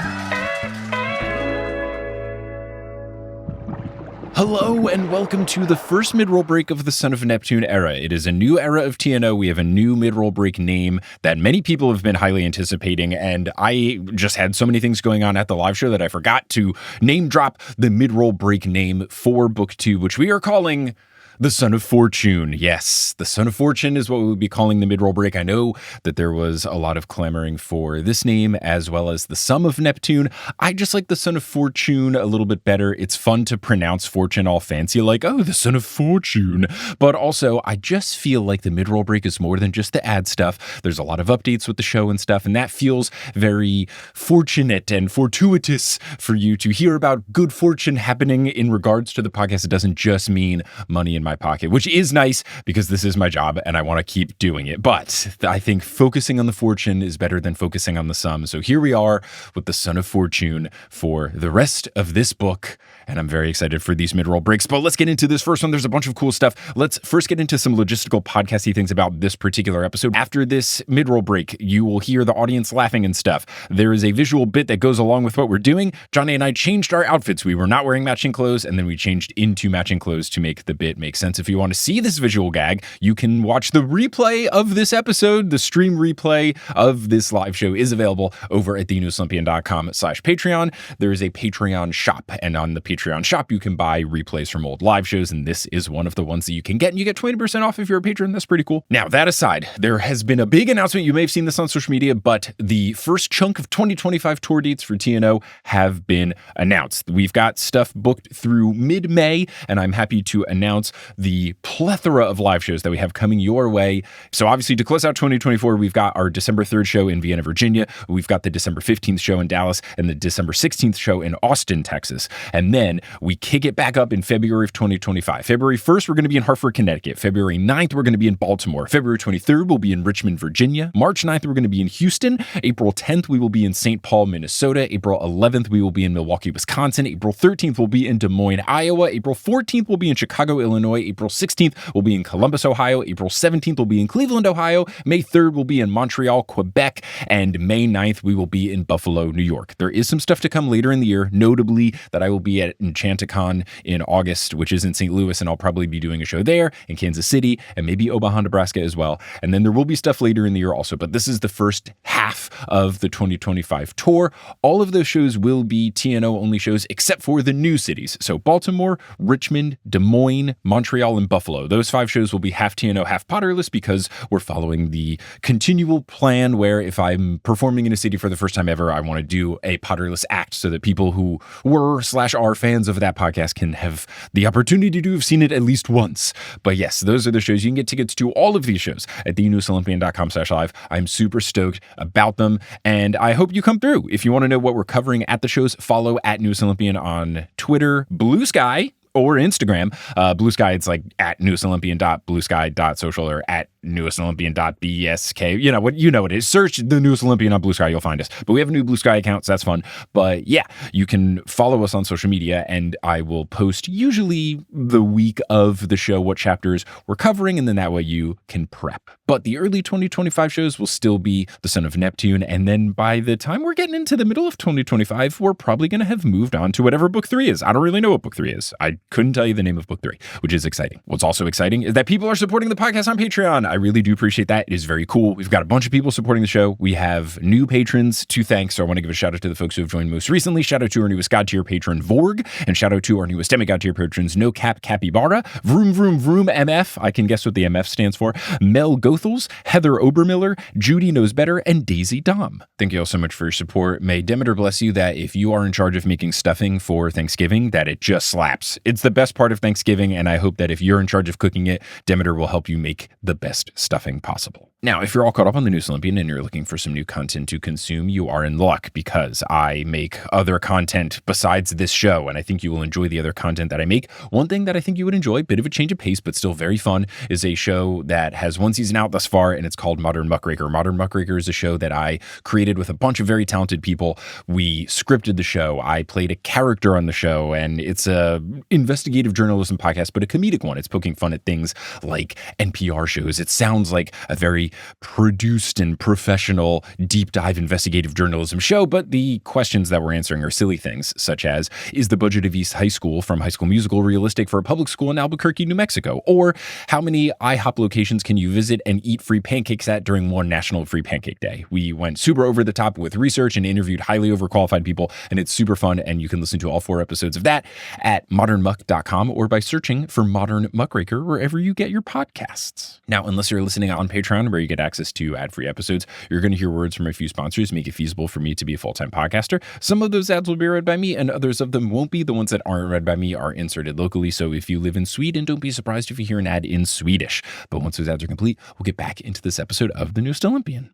Hello and welcome to the first mid-roll break of the Son of Neptune era. It is a new era of TNO. We have a new mid-roll break name that many people have been highly anticipating, and I just had so many things going on at the live show that I forgot to name drop the mid-roll break name for book 2, which we are calling The Son of Fortune. Yes, The Son of Fortune is what we would be calling the mid-roll break. I know that there was a lot of clamoring for this name as well as The Sum of Neptune. I just like The Son of Fortune a little bit better. It's fun to pronounce fortune all fancy, like, oh, The Son of Fortune. But also, I just feel like the mid-roll break is more than just the ad stuff. There's a lot of updates with the show and stuff, and that feels very fortunate and fortuitous for you to hear about good fortune happening in regards to the podcast. It doesn't just mean money in my pocket, which is nice because this is my job and I want to keep doing it. But I think focusing on the fortune is better than focusing on the sum. So here we are with the Son of Fortune for the rest of this book. And I'm very excited for these mid-roll breaks. But let's get into this first one. There's a bunch of cool stuff. Let's first get into some logistical podcasty things about this particular episode. After this mid-roll break, you will hear the audience laughing and stuff. There is a visual bit that goes along with what we're doing. Johnny and I changed our outfits. We were not wearing matching clothes, and then we changed into matching clothes to make the bit make sense. If you want to see this visual gag, you can watch the replay of this episode. The stream replay of this live show is available over at thenewsolympian.com/Patreon. There is a Patreon shop, and on the Patreon shop, you can buy replays from old live shows, and this is one of the ones that you can get, and you get 20% off if you're a patron. That's pretty cool. Now, that aside, there has been a big announcement. You may have seen this on social media, but the first chunk of 2025 tour dates for TNO have been announced. We've got stuff booked through mid-May, and I'm happy to announce the plethora of live shows that we have coming your way. So obviously, to close out 2024, we've got our December 3rd show in Vienna, Virginia. We've got the December 15th show in Dallas and the December 16th show in Austin, Texas. And then we kick it back up in February of 2025. February 1st, we're going to be in Hartford, Connecticut. February 9th, we're going to be in Baltimore. February 23rd, we'll be in Richmond, Virginia. March 9th, we're going to be in Houston. April 10th, we will be in St. Paul, Minnesota. April 11th, we will be in Milwaukee, Wisconsin. April 13th, we'll be in Des Moines, Iowa. April 14th, we'll be in Chicago, Illinois. April 16th, we'll be in Columbus, Ohio. April 17th, we'll be in Cleveland, Ohio. May 3rd, we'll be in Montreal, Quebec. And May 9th, we will be in Buffalo, New York. There is some stuff to come later in the year, notably that I will be at Enchanticon in August, which is in St. Louis, and I'll probably be doing a show there in Kansas City and maybe Omaha, Nebraska as well. And then there will be stuff later in the year also, but this is the first half of the 2025 tour. All of those shows will be TNO only shows except for the new cities. So Baltimore, Richmond, Des Moines, Montreal, and Buffalo. Those 5 shows will be half TNO, half Potterless because we're following the continual plan where if I'm performing in a city for the first time ever, I want to do a Potterless act so that people who were/are fans of that podcast can have the opportunity to have seen it at least once. But yes, those are the shows. You can get tickets to all of these shows at thenewsolympian.com/live. I'm super stoked about them, and I hope you come through. If you want to know what we're covering at the shows, follow at News Olympian on Twitter, Blue Sky, or Instagram. Blue Sky, it's like at newsolympian.bluesky.social or at newestolympian.bsk. You know what it is. Search the Newest Olympian on Blue Sky, you'll find us. But we have a new Blue Sky account, so that's fun. But yeah, you can follow us on social media, and I will post usually the week of the show what chapters we're covering, and then that way you can prep. But the early 2025 shows will still be The Son of Neptune, and then by the time we're getting into the middle of 2025, we're probably going to have moved on to whatever book 3 is. I don't really know what book 3 is. I couldn't tell you the name of book 3, which is exciting. What's also exciting is that people are supporting the podcast on Patreon. I really do appreciate that. It is very cool. We've got a bunch of people supporting the show. We have new patrons to thank, so I want to give a shout out to the folks who have joined most recently. Shout out to our newest God tier patron, Vorg, and shout out to our newest demigod tier patrons, No Cap Capybara, Vroom Vroom Vroom MF, I can guess what the MF stands for, Mel Goethals, Heather Obermiller, Judy Knows Better, and Daisy Dom. Thank you all so much for your support. May Demeter bless you that if you are in charge of making stuffing for Thanksgiving, that it just slaps. It's the best part of Thanksgiving, and I hope that if you're in charge of cooking it, Demeter will help you make the best stuffing possible. Now, if you're all caught up on the Newest Olympian and you're looking for some new content to consume, you are in luck because I make other content besides this show, and I think you will enjoy the other content that I make. One thing that I think you would enjoy, bit of a change of pace, but still very fun, is a show that has one season out thus far, and it's called Modern Muckraker. Modern Muckraker is a show that I created with a bunch of very talented people. We scripted the show. I played a character on the show, and it's a investigative journalism podcast, but a comedic one. It's poking fun at things like NPR shows. It sounds like a very produced and professional deep dive investigative journalism show, but the questions that we're answering are silly things, such as, is the budget of East High School from High School Musical realistic for a public school in Albuquerque, New Mexico? Or how many IHOP locations can you visit and eat free pancakes at during one National Free Pancake Day? We went super over the top with research and interviewed highly overqualified people, and it's super fun, and you can listen to all 4 episodes of that at modernmuck.com or by searching for Modern Muckraker wherever you get your podcasts. Now, unless you're listening on Patreon, where you get access to ad-free episodes, you're going to hear words from a few sponsors, make it feasible for me to be a full-time podcaster. Some of those ads will be read by me, and others of them won't be. The ones that aren't read by me are inserted locally, so if you live in Sweden, don't be surprised if you hear an ad in Swedish. But once those ads are complete, we'll get back into this episode of The Newest Olympian.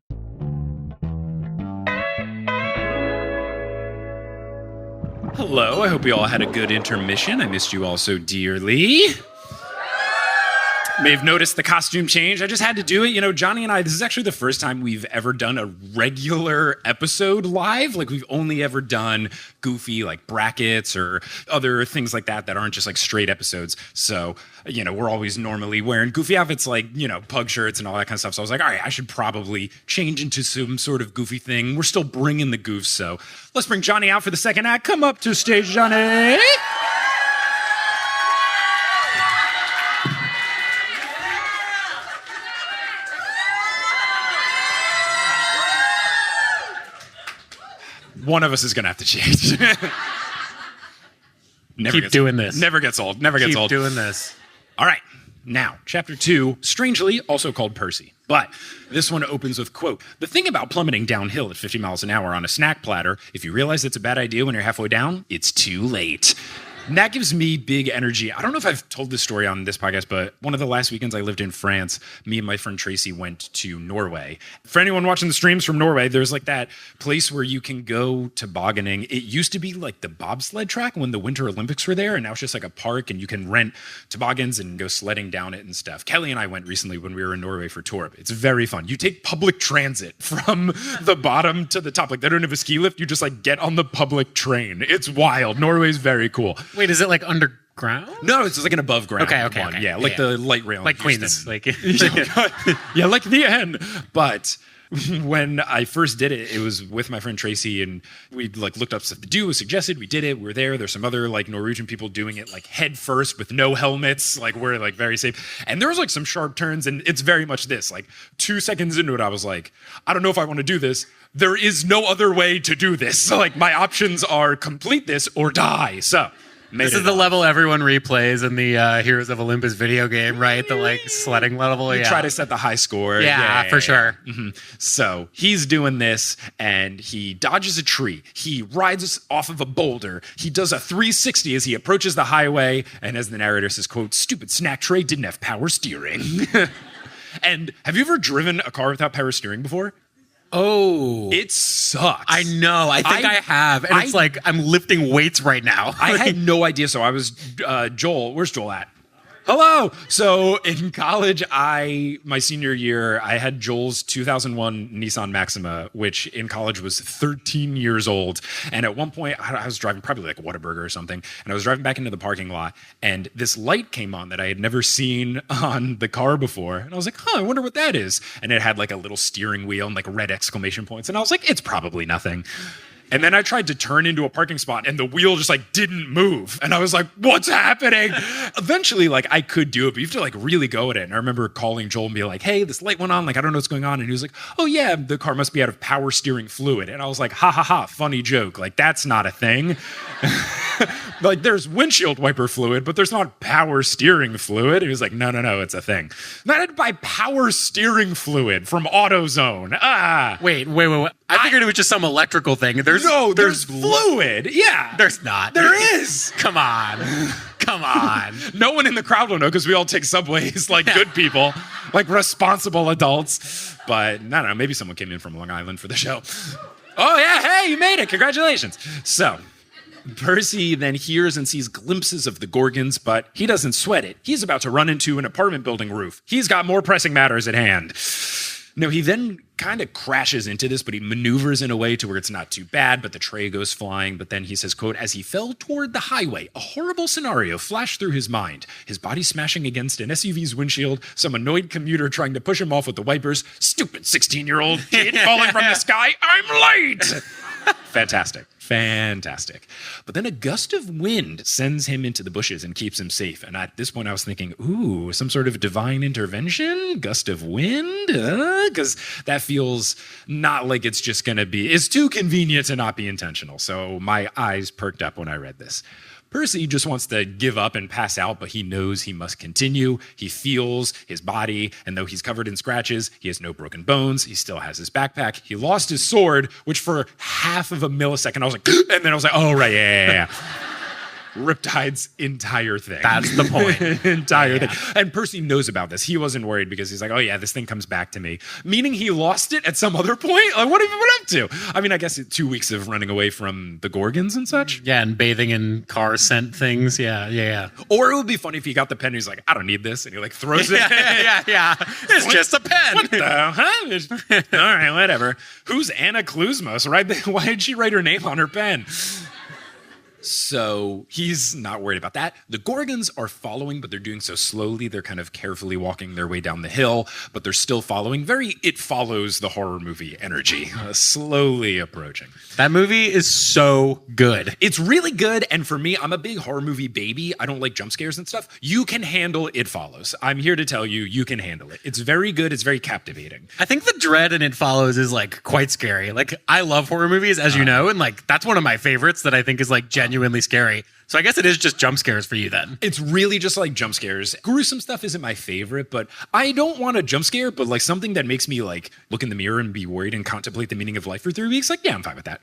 Hello, I hope you all had a good intermission. I missed you all so dearly. May have noticed the costume change. I just had to do it. You know, Johnny and I, this is actually the first time we've ever done a regular episode live. Like, we've only ever done goofy, like, brackets or other things like that aren't just, like, straight episodes. So, you know, we're always normally wearing goofy outfits like, you know, pug shirts and all that kind of stuff. So I was like, all right, I should probably change into some sort of goofy thing. We're still bringing the goofs, so let's bring Johnny out for the second act. Come up to stage, Johnny. One of us is going to have to change. Keep doing this. Never gets old. Never gets old. Keep doing this. All right. Now, chapter 2, strangely also called Percy. But this one opens with, quote, the thing about plummeting downhill at 50 miles an hour on a snack platter, if you realize it's a bad idea when you're halfway down, it's too late. And that gives me big energy. I don't know if I've told this story on this podcast, but one of the last weekends I lived in France, me and my friend Tracy went to Norway. For anyone watching the streams from Norway, there's like that place where you can go tobogganing. It used to be like the bobsled track when the Winter Olympics were there, and now it's just like a park, and you can rent toboggans and go sledding down it and stuff. Kelly and I went recently when we were in Norway for Torp. It's very fun. You take public transit from the bottom to the top. Like, they don't have a ski lift. You just like get on the public train. It's wild. Norway's very cool. Wait, is it like underground? No, it's just like an above ground one. Yeah, like the light rail. Like Queens. Like yeah, like the end. But when I first did it, it was with my friend Tracy, and we like looked up stuff to do, was suggested, we did it, we were there. There's some other like Norwegian people doing it like head first with no helmets, like we're like very safe. And there was like some sharp turns, and it's very much this. Like 2 seconds into it, I was like, I don't know if I want to do this. There is no other way to do this. So like my options are complete this or die. So this is the level everyone replays in the Heroes of Olympus video game, right? The like sledding level. You try to set the high score. Yeah, for sure. Mm-hmm. So he's doing this, and he dodges a tree. He rides off of a boulder. He does a 360 as he approaches the highway. And as the narrator says, quote, stupid snack tray didn't have power steering. And have you ever driven a car without power steering before? Oh. It sucks. I know. I think I have. And it's like I'm lifting weights right now. I had no idea. So I was, Joel, where's Joel at? Hello. So in college, my senior year, I had Joel's 2001 Nissan Maxima, which in college was 13 years old. And at one point, I was driving probably like Whataburger or something, and I was driving back into the parking lot, and this light came on that I had never seen on the car before. And I was like, I wonder what that is. And it had like a little steering wheel and like red exclamation points. And I was like, it's probably nothing. And then I tried to turn into a parking spot and the wheel just like didn't move. And I was like, what's happening? Eventually, like I could do it, but you have to like really go at it. And I remember calling Joel and being like, hey, this light went on. Like, I don't know what's going on. And he was like, oh yeah, the car must be out of power steering fluid. And I was like, ha ha ha, funny joke. Like that's not a thing. Like there's windshield wiper fluid, but there's not power steering fluid. He was like, no, it's a thing. And I had to buy power steering fluid from AutoZone. Wait. I figured it was just some electrical thing. There's fluid. Yeah. There's not. There is. Come on. No one in the crowd will know because we all take subways like good people, like responsible adults. But I don't know, maybe someone came in from Long Island for the show. Oh yeah, hey, you made it. Congratulations. So Percy then hears and sees glimpses of the Gorgons, but he doesn't sweat it. He's about to run into an apartment building roof. He's got more pressing matters at hand. No, he then kind of crashes into this, but he maneuvers in a way to where it's not too bad, but the tray goes flying. But then he says, quote, as he fell toward the highway, a horrible scenario flashed through his mind. His body smashing against an SUV's windshield, some annoyed commuter trying to push him off with the wipers, stupid 16-year-old kid falling from the sky, I'm late! Fantastic. But then a gust of wind sends him into the bushes and keeps him safe. And at this point, I was thinking, ooh, some sort of divine intervention? Gust of wind? Because that feels not like it's just going to be, it's too convenient to not be intentional. So my eyes perked up when I read this. Percy just wants to give up and pass out, but he knows he must continue. He feels his body, and though he's covered in scratches, he has no broken bones. He still has his backpack. He lost his sword, which for half of a millisecond, I was like, and then I was like, oh, right, yeah. Riptide's entire thing. That's the point. Thing. And Percy knows about this. He wasn't worried because he's like, oh yeah, this thing comes back to me. Meaning he lost it at some other point? Like, what have you been up to? I mean, I guess 2 weeks of running away from the Gorgons and such. Yeah, and bathing in car scent things. Yeah. Or it would be funny if he got the pen and he's like, I don't need this. And he like throws it. Yeah. It's just a pen. What the? Huh? All right, whatever. Who's Anna Klusmos? Right? Why did she write her name on her pen? So he's not worried about that. The Gorgons are following, but they're doing so slowly. They're kind of carefully walking their way down the hill, but they're still following. Very It Follows the horror movie energy, slowly approaching. That movie is so good. It's really good. And for me, I'm a big horror movie baby. I don't like jump scares and stuff. You can handle It Follows. I'm here to tell you, you can handle it. It's very good. It's very captivating. I think the dread in It Follows is like quite scary. Like I love horror movies, as you know, and like that's one of my favorites that I think is like genuinely scary. So I guess it is just jump scares for you then. It's really just like jump scares. Gruesome stuff isn't my favorite, but I don't want a jump scare, but like something that makes me like look in the mirror and be worried and contemplate the meaning of life for 3 weeks. Like, yeah, I'm fine with that.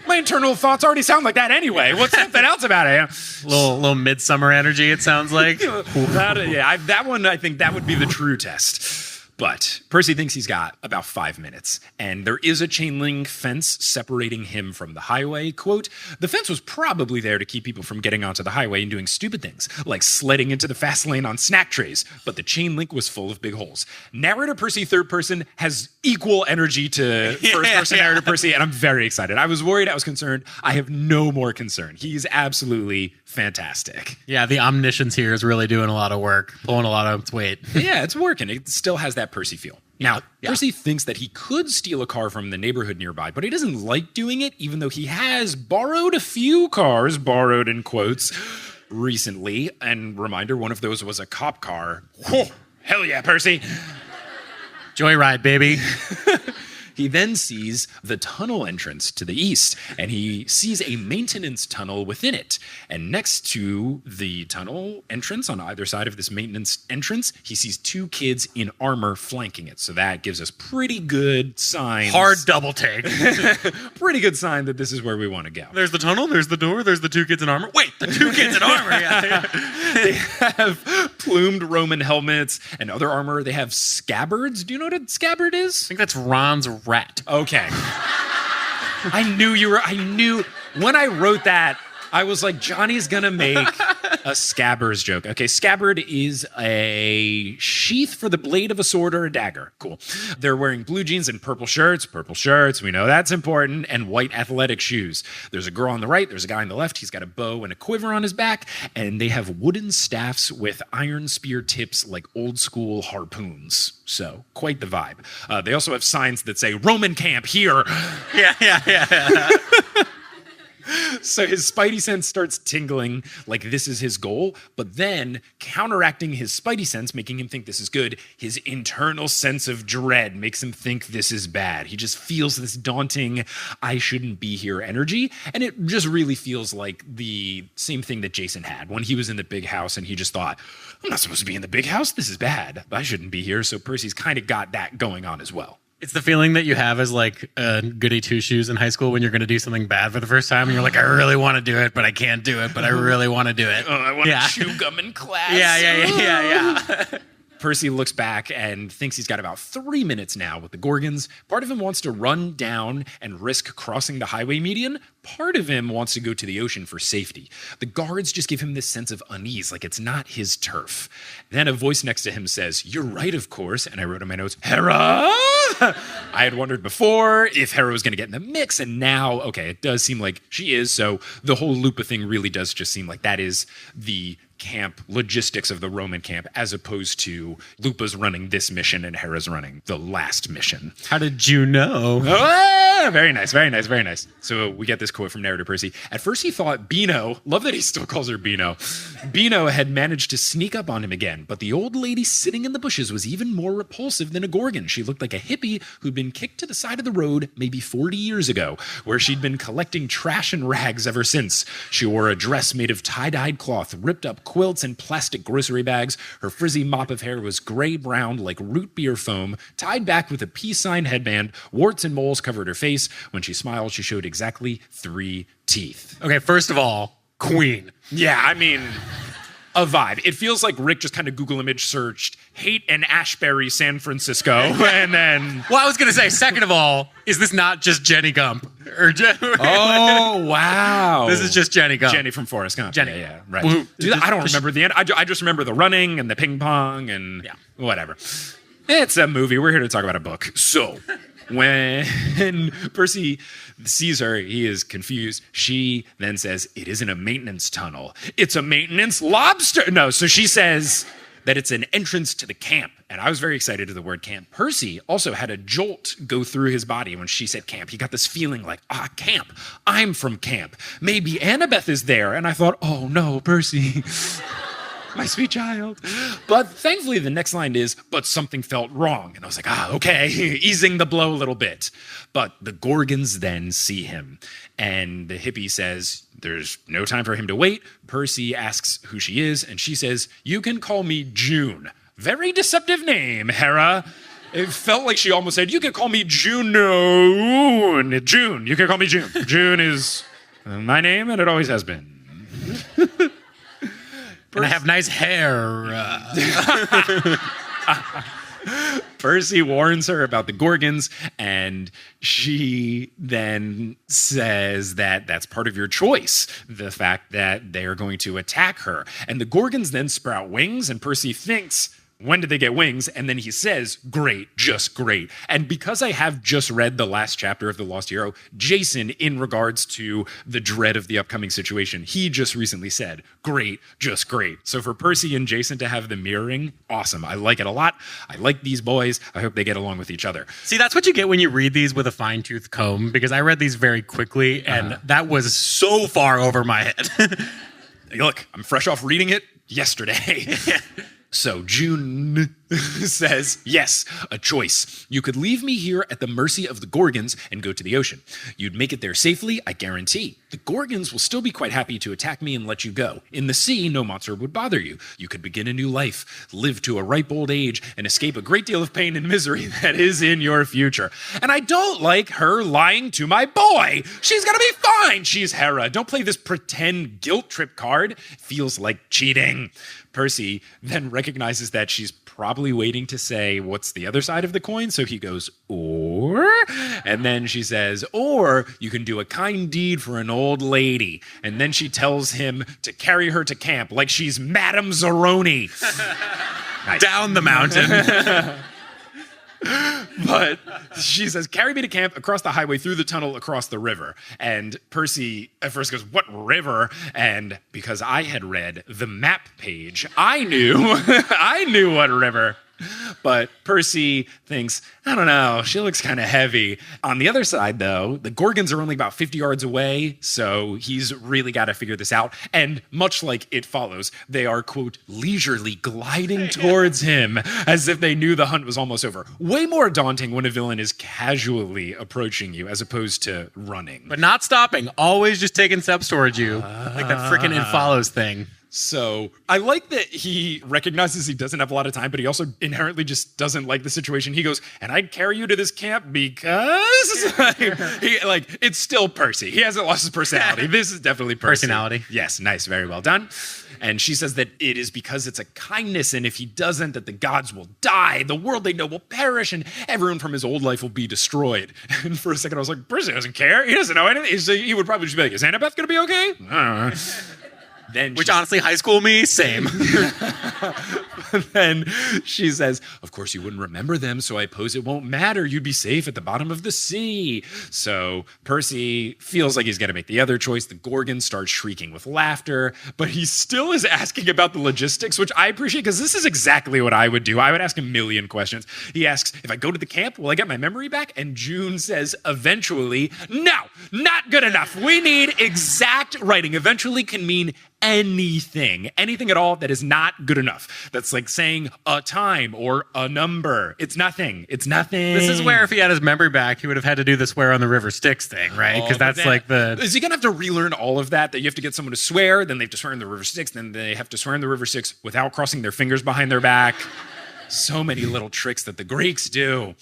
My internal thoughts already sound like that anyway. What's something else about it? Little midsummer energy, it sounds like. That one, I think that would be the true test. But Percy thinks he's got about 5 minutes, and there is a chain link fence separating him from the highway. Quote, the fence was probably there to keep people from getting onto the highway and doing stupid things, like sledding into the fast lane on snack trays, but the chain link was full of big holes. Narrator Percy, third person, has equal energy to first person narrator Percy, and I'm very excited. I was worried, I was concerned. I have no more concern. He's absolutely fantastic. Yeah, the omniscience here is really doing a lot of work, pulling a lot of its weight. Yeah, it's working. It still has that Percy feel. Now, Percy thinks that he could steal a car from the neighborhood nearby, but he doesn't like doing it, even though he has borrowed a few cars, borrowed in quotes, recently. And reminder, one of those was a cop car. Whoa, hell yeah, Percy. Joyride, baby. He then sees the tunnel entrance to the east, and he sees a maintenance tunnel within it. And next to the tunnel entrance, on either side of this maintenance entrance, he sees 2 kids in armor flanking it. So that gives us pretty good signs. Hard double take. Pretty good sign that this is where we want to go. There's the tunnel, there's the door, there's the 2 kids in armor. Wait, the 2 kids in armor. They have plumed Roman helmets and other armor. They have scabbards. Do you know what a scabbard is? I think that's Ron's rat. Okay. I knew when I wrote that, I was like, Johnny's gonna make A scabbard's joke. Okay, scabbard is a sheath for the blade of a sword or a dagger. Cool. They're wearing blue jeans and purple shirts. Purple shirts, we know that's important, and white athletic shoes. There's a girl on the right, there's a guy on the left. He's got a bow and a quiver on his back, and they have wooden staffs with iron spear tips like old school harpoons. So, quite the vibe. They also have signs that say, Roman camp here. Yeah. So his Spidey sense starts tingling like this is his goal, but then counteracting his Spidey sense, making him think this is good, his internal sense of dread makes him think this is bad. He just feels this daunting, I shouldn't be here energy, and it just really feels like the same thing that Jason had when he was in the big house and he just thought, I'm not supposed to be in the big house, this is bad, I shouldn't be here. So Percy's kind of got that going on as well. It's the feeling that you have as like a goody two shoes in high school when you're going to do something bad for the first time and you're like, I really want to do it, but I can't do it, but I really want to do it. I want to chew gum in class. Yeah. Percy looks back and thinks he's got about 3 minutes now with the Gorgons. Part of him wants to run down and risk crossing the highway median. Part of him wants to go to the ocean for safety. The guards just give him this sense of unease, like it's not his turf. Then a voice next to him says, you're right, of course. And I wrote in my notes, Hera! I had wondered before if Hera was going to get in the mix, and now, okay, it does seem like she is. So the whole Lupa thing really does just seem like that is the camp logistics of the Roman camp, as opposed to Lupa's running this mission and Hera's running the last mission. How did you know? Very nice. So we get this quote from narrator Percy. At first he thought Beano, love that he still calls her Beano, Beano had managed to sneak up on him again, but the old lady sitting in the bushes was even more repulsive than a Gorgon. She looked like a hippie who'd been kicked to the side of the road maybe 40 years ago, where she'd been collecting trash and rags ever since. She wore a dress made of tie-dyed cloth, ripped up quilts and plastic grocery bags. Her frizzy mop of hair was gray-brown like root beer foam, tied back with a peace sign headband. Warts and moles covered her face. When she smiled, she showed exactly 3 teeth. Okay, first of all, queen. Yeah, I mean, a vibe. It feels like Rick just kind of Google image searched Haight and Ashbury, San Francisco, and then... Well, I was going to say, second of all, is this not just Jenny Gump? Oh, wow. This is just Jenny Gump. Jenny from Forrest Gump. Jenny. Yeah, right. Dude, I don't remember the end. I just remember the running and the ping pong and whatever. It's a movie. We're here to talk about a book. So... when Percy sees her, he is confused. She then says, it isn't a maintenance tunnel. It's a maintenance lobster. No, so she says that it's an entrance to the camp. And I was very excited to the word camp. Percy also had a jolt go through his body when she said camp. He got this feeling like, camp. I'm from camp. Maybe Annabeth is there. And I thought, oh no, Percy. My sweet child. But thankfully, the next line is, but something felt wrong. And I was like, okay, easing the blow a little bit. But the Gorgons then see him. And the hippie says, there's no time for him to wait. Percy asks who she is, and she says, you can call me June. Very deceptive name, Hera. It felt like she almost said, you can call me Juno. June, you can call me June. June is my name, and it always has been. And I have nice hair. Percy warns her about the Gorgons, and she then says that that's part of your choice, the fact that they are going to attack her. And the Gorgons then sprout wings, and Percy thinks, when did they get wings? And then he says, great, just great. And because I have just read the last chapter of The Lost Hero, Jason, in regards to the dread of the upcoming situation, he just recently said, great, just great. So for Percy and Jason to have the mirroring, awesome. I like it a lot. I like these boys. I hope they get along with each other. See, that's what you get when you read these with a fine-tooth comb, because I read these very quickly, and that was so far over my head. Look, I'm fresh off reading it yesterday. So June says, yes, a choice. You could leave me here at the mercy of the Gorgons and go to the ocean. You'd make it there safely, I guarantee. The Gorgons will still be quite happy to attack me and let you go. In the sea, no monster would bother you. You could begin a new life, live to a ripe old age, and escape a great deal of pain and misery that is in your future. And I don't like her lying to my boy. She's gonna be fine. She's Hera. Don't play this pretend guilt trip card. Feels like cheating. Percy then recognizes that she's probably waiting to say, what's the other side of the coin? So he goes, or sure. And then she says, or you can do a kind deed for an old lady. And then she tells him to carry her to camp like she's Madame Zeroni. Down the mountain. But she says, carry me to camp across the highway, through the tunnel, across the river. And Percy at first goes, what river? And because I had read the map page, I knew what river. But Percy thinks, I don't know, she looks kind of heavy. On the other side, though, the Gorgons are only about 50 yards away, so he's really got to figure this out. And much like It Follows, they are, quote, leisurely gliding towards him as if they knew the hunt was almost over. Way more daunting when a villain is casually approaching you as opposed to running. But not stopping, always just taking steps towards you. Like that freaking It Follows thing. So I like that he recognizes he doesn't have a lot of time, but he also inherently just doesn't like the situation. He goes, and I'd carry you to this camp because it's still Percy. He hasn't lost his personality. This is definitely Percy. Personality. Yes, nice, very well done. And she says that it is because it's a kindness, and if he doesn't, that the gods will die, the world they know will perish, and everyone from his old life will be destroyed. And for a second I was like, Percy doesn't care. He doesn't know anything. He would probably just be like, is Annabeth going to be okay? I don't know. Which honestly, high school me, same. Then she says, of course you wouldn't remember them, so I suppose it won't matter. You'd be safe at the bottom of the sea. So Percy feels like he's going to make the other choice. The Gorgon starts shrieking with laughter, but he still is asking about the logistics, which I appreciate because this is exactly what I would do. I would ask a million questions. He asks, if I go to the camp, will I get my memory back? And June says, eventually, no, not good enough. We need exact writing. Eventually can mean anything at all that is not good enough. That's like saying a time or a number. It's nothing. This is where if he had his memory back, he would have had to do the swear on the river Styx thing, right? Because that's Is he going to have to relearn all of that? That you have to get someone to swear, then they have to swear in the river Styx, then they have to swear in the river Styx without crossing their fingers behind their back. So many little tricks that the Greeks do.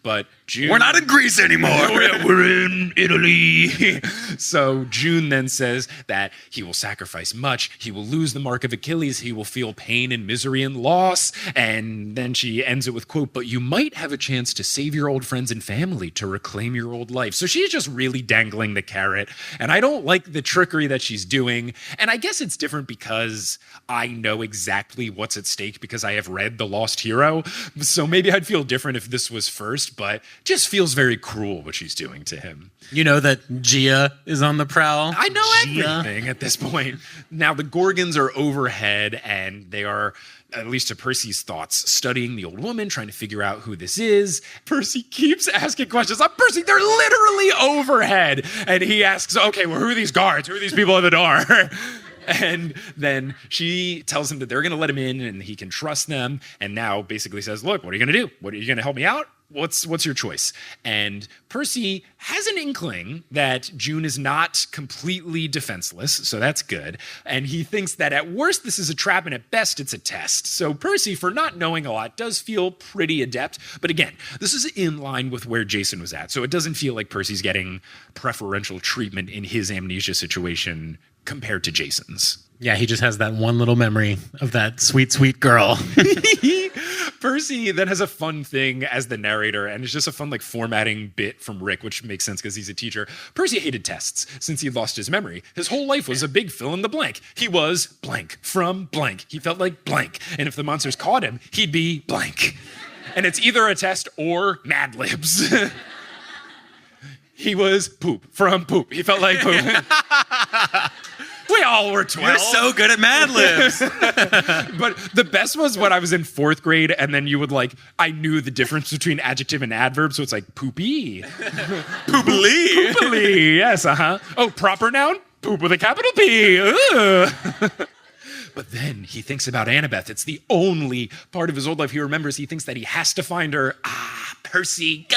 But June... We're not in Greece anymore. We're in Italy. So June then says that he will sacrifice much. He will lose the mark of Achilles. He will feel pain and misery and loss. And then she ends it with, quote, but you might have a chance to save your old friends and family, to reclaim your old life. So she's just really dangling the carrot. And I don't like the trickery that she's doing. And I guess it's different because I know exactly what's at stake because I have read The Lost Hero. So maybe I'd feel different if this was first, but just feels very cruel what she's doing to him. You know that Gia is on the prowl? I know everything at this point. Now, the Gorgons are overhead, and they are, at least to Percy's thoughts, studying the old woman, trying to figure out who this is. Percy keeps asking questions. Percy, they're literally overhead. And he asks, okay, well, who are these guards? Who are these people at the door? And then she tells him that they're going to let him in and he can trust them. And now basically says, look, what are you going to do? What are you going to help me out? What's your choice? And Percy has an inkling that June is not completely defenseless, so that's good. And he thinks that at worst this is a trap and at best it's a test. So Percy, for not knowing a lot, does feel pretty adept. But again, this is in line with where Jason was at. So it doesn't feel like Percy's getting preferential treatment in his amnesia situation compared to Jason's. Yeah, he just has that one little memory of that sweet, sweet girl. Percy then has a fun thing as the narrator, and it's just a fun formatting bit from Rick, which makes sense because he's a teacher. Percy hated tests since he lost his memory. His whole life was a big fill in the blank. He was blank from blank. He felt like blank. And if the monsters caught him, he'd be blank. And it's either a test or Mad Libs. He was poop from poop. He felt like poop. We all were 12. You're so good at Mad Libs. But the best was when I was in 4th grade and then you would I knew the difference between adjective and adverb. So it's like poopy. Poopily. Poopily. Yes, uh-huh. Oh, proper noun? Poop with a capital P. But then he thinks about Annabeth. It's the only part of his old life he remembers. He thinks that he has to find her. Percy.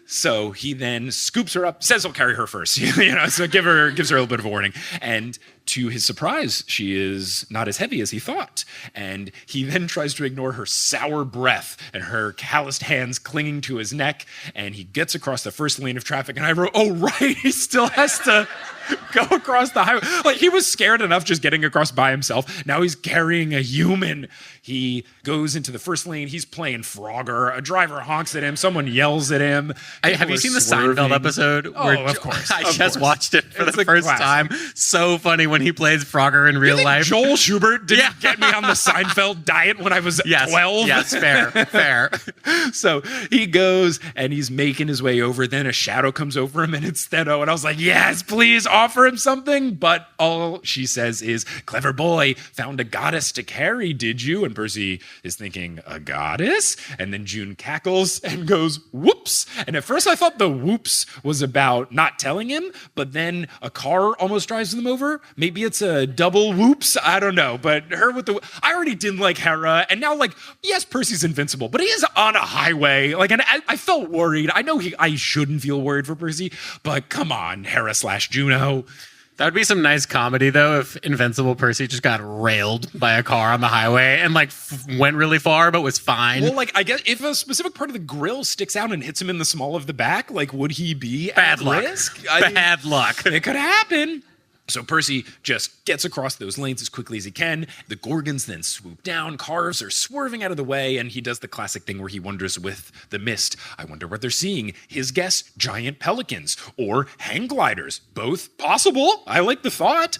So he then scoops her up, says he'll carry her first, so gives her a little bit of a warning. And to his surprise, she is not as heavy as he thought. And he then tries to ignore her sour breath and her calloused hands clinging to his neck. And he gets across the first lane of traffic. And I wrote, oh, right, he still has to go across the highway. Like, he was scared enough just getting across by himself. Now he's carrying a human. He goes into the first lane. He's playing Frogger. A driver honks at him. Someone yells at him. Have you seen the Seinfeld episode? Oh, of course. I just watched it for the first time. So funny when he plays Frogger in real life. Joel Schubert didn't get me on the Seinfeld diet when I was 12. Yes, fair. So he goes and he's making his way over. Then a shadow comes over him and it's Theto. And I was like, yes, please offer him something. But all she says is, clever boy, found a goddess to carry, did you? And Percy is thinking, a goddess? And then June cackles and goes, whoops. And at first I thought the whoops was about not telling him, but then a car almost drives them over. Maybe it's a double whoops. I don't know. But her with the, I already didn't like Hera. And now, like, yes, Percy's invincible, but he is on a highway. Like, and I felt worried. I know I shouldn't feel worried for Percy, but come on, Hera/Juno. That would be some nice comedy, though, if Invincible Percy just got railed by a car on the highway and, like, went really far, but was fine. Well, like, I guess if a specific part of the grill sticks out and hits him in the small of the back, like, would he be Bad at luck. risk? Bad luck. It could happen. So Percy just gets across those lanes as quickly as he can. The Gorgons then swoop down. Cars are swerving out of the way, and he does the classic thing where he wonders with the mist, I wonder what they're seeing. His guess, giant pelicans or hang gliders. Both possible. I like the thought.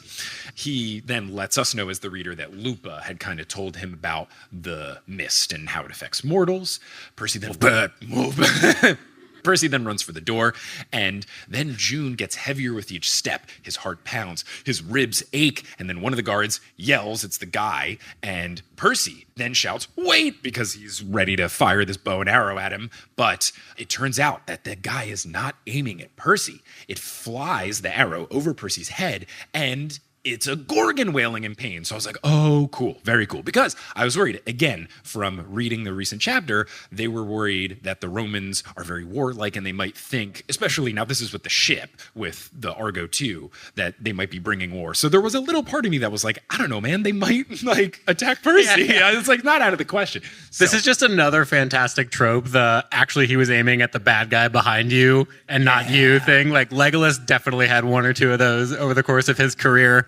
He then lets us know as the reader that Lupa had kind of told him about the mist and how it affects mortals. Percy then... Percy then runs for the door, and then June gets heavier with each step. His heart pounds, his ribs ache, and then one of the guards yells, it's the guy, and Percy then shouts, wait, because he's ready to fire this bow and arrow at him, but it turns out that the guy is not aiming at Percy. It flies the arrow over Percy's head, and it's a Gorgon wailing in pain. So I was like, oh, cool. Very cool. Because I was worried, again, from reading the recent chapter, they were worried that the Romans are very warlike and they might think, especially now this is with the ship, with the Argo 2, that they might be bringing war. So there was a little part of me that was like, I don't know, man, they might like attack Percy. Yeah. It's like not out of the question. This is just another fantastic trope. Actually he was aiming at the bad guy behind you and not you thing. Like Legolas definitely had one or two of those over the course of his career.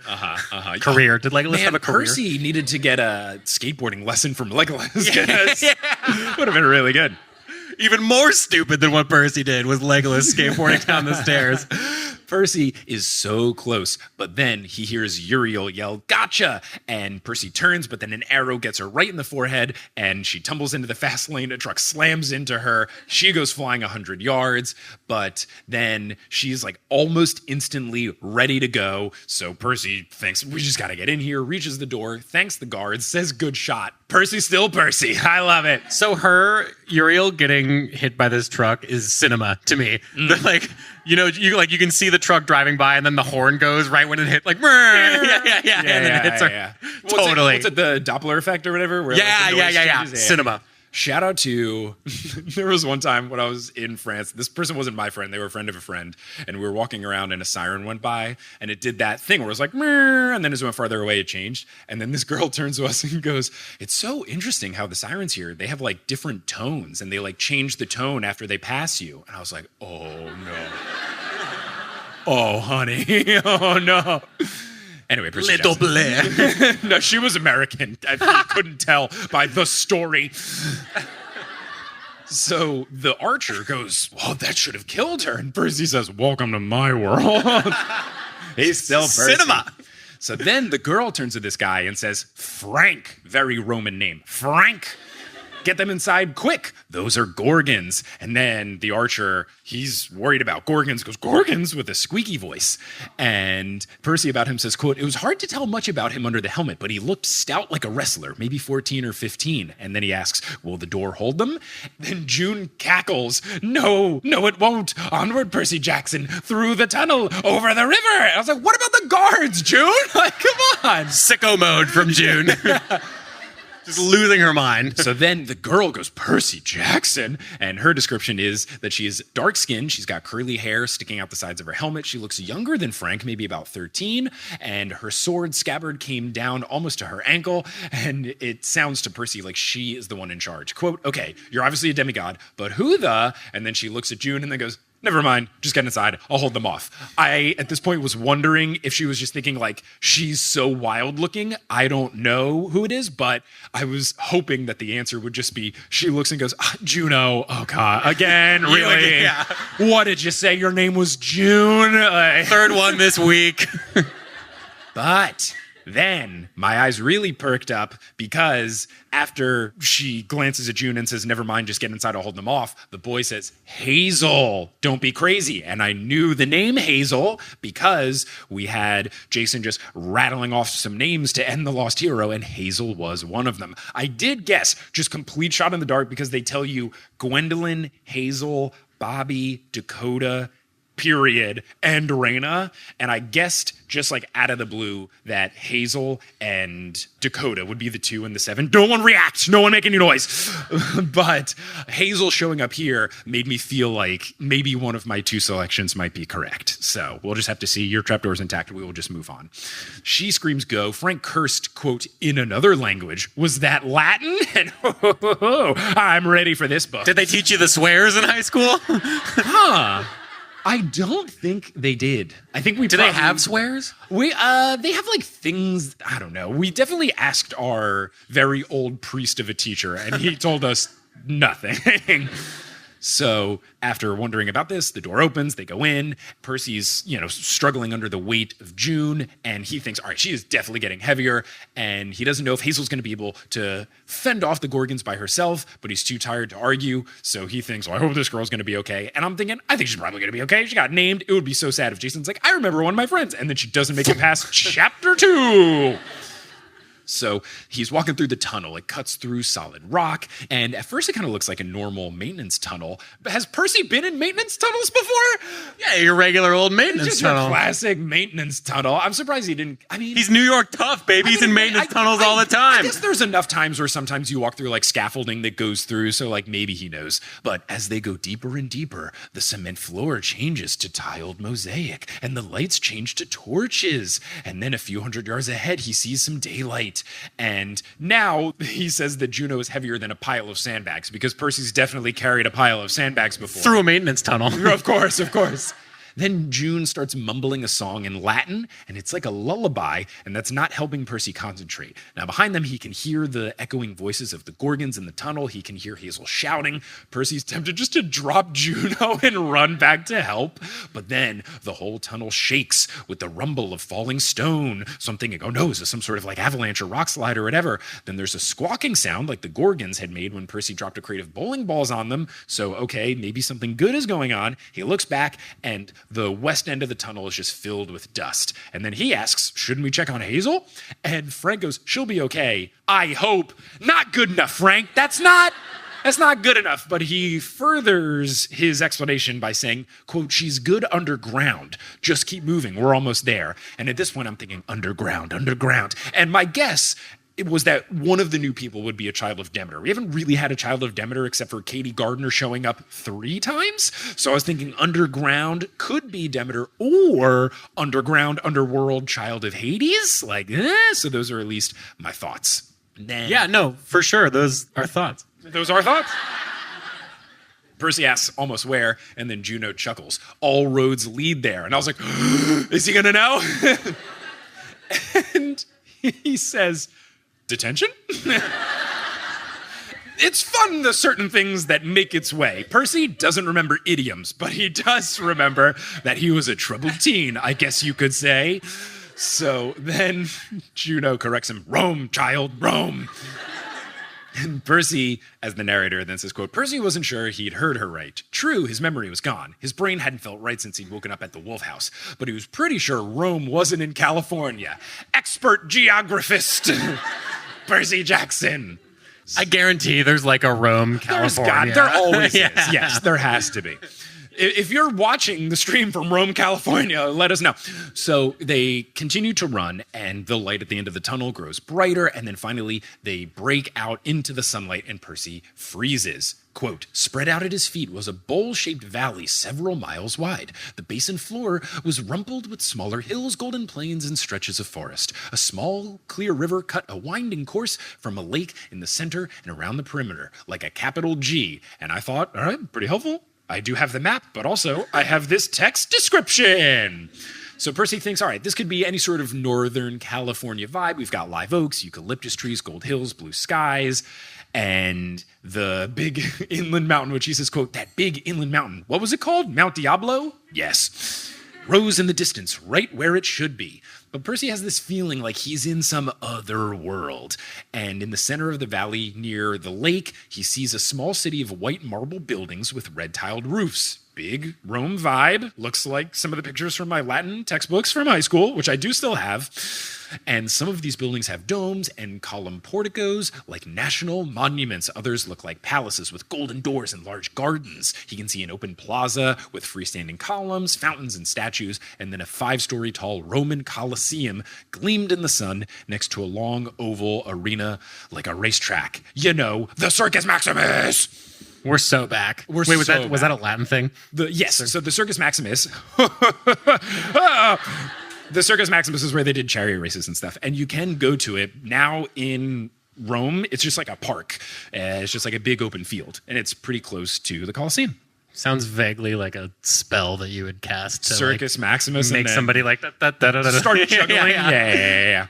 Career. Did Legolas have a career? Percy needed to get a skateboarding lesson from Legolas. Would have been really good. Even more stupid than what Percy did was Legolas skateboarding down the stairs. Percy is so close, but then he hears Uriel yell, gotcha! And Percy turns, but then an arrow gets her right in the forehead, and she tumbles into the fast lane. A truck slams into her. She goes flying 100 yards, but then she's like almost instantly ready to go. So Percy thinks, we just gotta get in here, reaches the door, thanks the guards, says good shot. Percy still Percy. I love it. So Uriel getting hit by this truck is cinema to me. Like, you can see the truck driving by and then the horn goes right when it hit, like, and then it hits her. Yeah. Totally. What's it, the Doppler effect or whatever? Where Cinema. Shout out to, there was one time when I was in France, this person wasn't my friend, they were a friend of a friend, and we were walking around and a siren went by, and it did that thing where it was like, and then as it went farther away, it changed, and then this girl turns to us and goes, it's so interesting how the sirens here, they have like different tones, and they like change the tone after they pass you. And I was like, oh no. Oh, honey. Oh, no. Anyway, Percy Little Jackson. Blair. No, she was American. I couldn't tell by the story. So the archer goes, well, that should have killed her. And Percy says, welcome to my world. He's still Percy. Cinema. So then the girl turns to this guy and says, Frank, very Roman name, Frank. Get them inside quick. Those are Gorgons. And then the archer, he's worried about Gorgons, goes, Gorgons, with a squeaky voice. And Percy about him says, quote, it was hard to tell much about him under the helmet, but he looked stout like a wrestler, maybe 14 or 15. And then he asks, will the door hold them? Then June cackles, no, it won't. Onward, Percy Jackson, through the tunnel, over the river. And I was like, what about the guards, June? Like, come on. Sicko mode from June. Just losing her mind. So then the girl goes, Percy Jackson. And her description is that she is dark-skinned. She's got curly hair sticking out the sides of her helmet. She looks younger than Frank, maybe about 13. And her sword scabbard came down almost to her ankle. And it sounds to Percy like she is the one in charge. Quote, okay, you're obviously a demigod, but who the? And then she looks at June and then goes, never mind, just get inside. I'll hold them off. I, at this point, was wondering if she was just thinking, like, she's so wild looking. I don't know who it is, but I was hoping that the answer would just be, she looks and goes, Juno. Oh, God. Again, really? Yeah. What did you say? Your name was June? Third one this week. But then my eyes really perked up because after she glances at June and says, never mind, just get inside, I'll hold them off, the boy says, Hazel, don't be crazy. And I knew the name Hazel because we had Jason just rattling off some names to end The Lost Hero, and Hazel was one of them. I did guess, just complete shot in the dark, because they tell you Gwendolyn, Hazel, Bobby, Dakota, period, and Raina. And I guessed just like out of the blue that Hazel and Dakota would be the 2 and the 7. No one react. No one make any noise. But Hazel showing up here made me feel like maybe one of my 2 selections might be correct. So we'll just have to see. Your trapdoor's intact. We will just move on. She screams go. Frank cursed, quote, in another language. Was that Latin? And I'm ready for this book. Did they teach you the swears in high school? Huh. I don't think they did. I think we Do they have swears? They have like things, I don't know. We definitely asked our very old priest of a teacher, and he told us nothing. So after wondering about this, the door opens, they go in. Percy's, struggling under the weight of June, and he thinks, all right, she is definitely getting heavier, and he doesn't know if Hazel's going to be able to fend off the Gorgons by herself, but he's too tired to argue, so he thinks, well, I hope this girl's going to be okay. And I'm thinking, I think she's probably going to be okay. She got named. It would be so sad if Jason's like, I remember one of my friends, and then she doesn't make it past chapter 2. So he's walking through the tunnel. It cuts through solid rock. And at first it kind of looks like a normal maintenance tunnel. But has Percy been in maintenance tunnels before? Yeah, your regular old maintenance Just tunnel. your classic maintenance tunnel. I'm surprised he didn't. I mean, He's New York tough, baby. He's in maintenance tunnels all the time. I guess there's enough times where sometimes you walk through like scaffolding that goes through. So like maybe he knows. But as they go deeper and deeper, the cement floor changes to tiled mosaic and the lights change to torches. And then a few hundred yards ahead, he sees some daylight. And now he says that Juno is heavier than a pile of sandbags because Percy's definitely carried a pile of sandbags before. Through a maintenance tunnel. Of course, of course. Then June starts mumbling a song in Latin, and it's like a lullaby, and that's not helping Percy concentrate. Now, behind them, he can hear the echoing voices of the Gorgons in the tunnel. He can hear Hazel shouting. Percy's tempted just to drop Juno and run back to help. But then the whole tunnel shakes with the rumble of falling stone. So I'm thinking, oh no, is this some sort of like avalanche or rock slide or whatever? Then there's a squawking sound like the Gorgons had made when Percy dropped a crate of bowling balls on them. So, okay, maybe something good is going on. He looks back, and the west end of the tunnel is just filled with dust. And then he asks, shouldn't we check on Hazel? And Frank goes, she'll be okay. I hope. Not good enough, Frank. That's not good enough. But he furthers his explanation by saying, quote, she's good underground. Just keep moving. We're almost there. And at this point, I'm thinking, underground. And my guess it was that one of the new people would be a child of Demeter. We haven't really had a child of Demeter except for Katie Gardner showing up 3 times. So I was thinking underground could be Demeter or underworld child of Hades. So those are at least my thoughts. Then, Yeah, no, for sure. Those are thoughts. Those are thoughts. Percy asks almost where, and then Juno chuckles. All roads lead there. And I was like, is he going to know? And he says, detention? It's fun, the certain things that make its way. Percy doesn't remember idioms, but he does remember that he was a troubled teen, I guess you could say. So then Juno corrects him, Rome, child, Rome. And Percy, as the narrator, then says, quote, Percy wasn't sure he'd heard her right. True, his memory was gone. His brain hadn't felt right since he'd woken up at the Wolf House. But he was pretty sure Rome wasn't in California. Expert geographist, Percy Jackson. I guarantee there's like a Rome, California. There always Yeah. is. Yes, there has to be. If you're watching the stream from Rome, California, let us know. So they continue to run, and the light at the end of the tunnel grows brighter, and then finally they break out into the sunlight, and Percy freezes. Quote, spread out at his feet was a bowl-shaped valley several miles wide. The basin floor was rumpled with smaller hills, golden plains, and stretches of forest. A small, clear river cut a winding course from a lake in the center and around the perimeter, like a capital G. And I thought, all right, pretty helpful. I do have the map, but also I have this text description. So Percy thinks, all right, this could be any sort of Northern California vibe. We've got live oaks, eucalyptus trees, gold hills, blue skies, and the big inland mountain, which he says, quote, that big inland mountain. What was it called? Mount Diablo? Yes. Rose in the distance, right where it should be. But Percy has this feeling like he's in some other world. And in the center of the valley near the lake, he sees a small city of white marble buildings with red-tiled roofs. Big Rome vibe. Looks like some of the pictures from my Latin textbooks from high school, which I do still have. And some of these buildings have domes and column porticos like national monuments. Others look like palaces with golden doors and large gardens. He can see an open plaza with freestanding columns, fountains, and statues, and then a 5-story tall Roman Colosseum gleamed in the sun next to a long oval arena like a racetrack. You know, the Circus Maximus! We're so back. Was that a Latin thing? Yes. So the Circus Maximus. The Circus Maximus is where they did chariot races and stuff. And you can go to it now in Rome. It's just like a park. It's just like a big open field. And it's pretty close to the Colosseum. Sounds vaguely like a spell that you would cast to Circus Maximus. Make somebody like that. Start juggling. Yeah.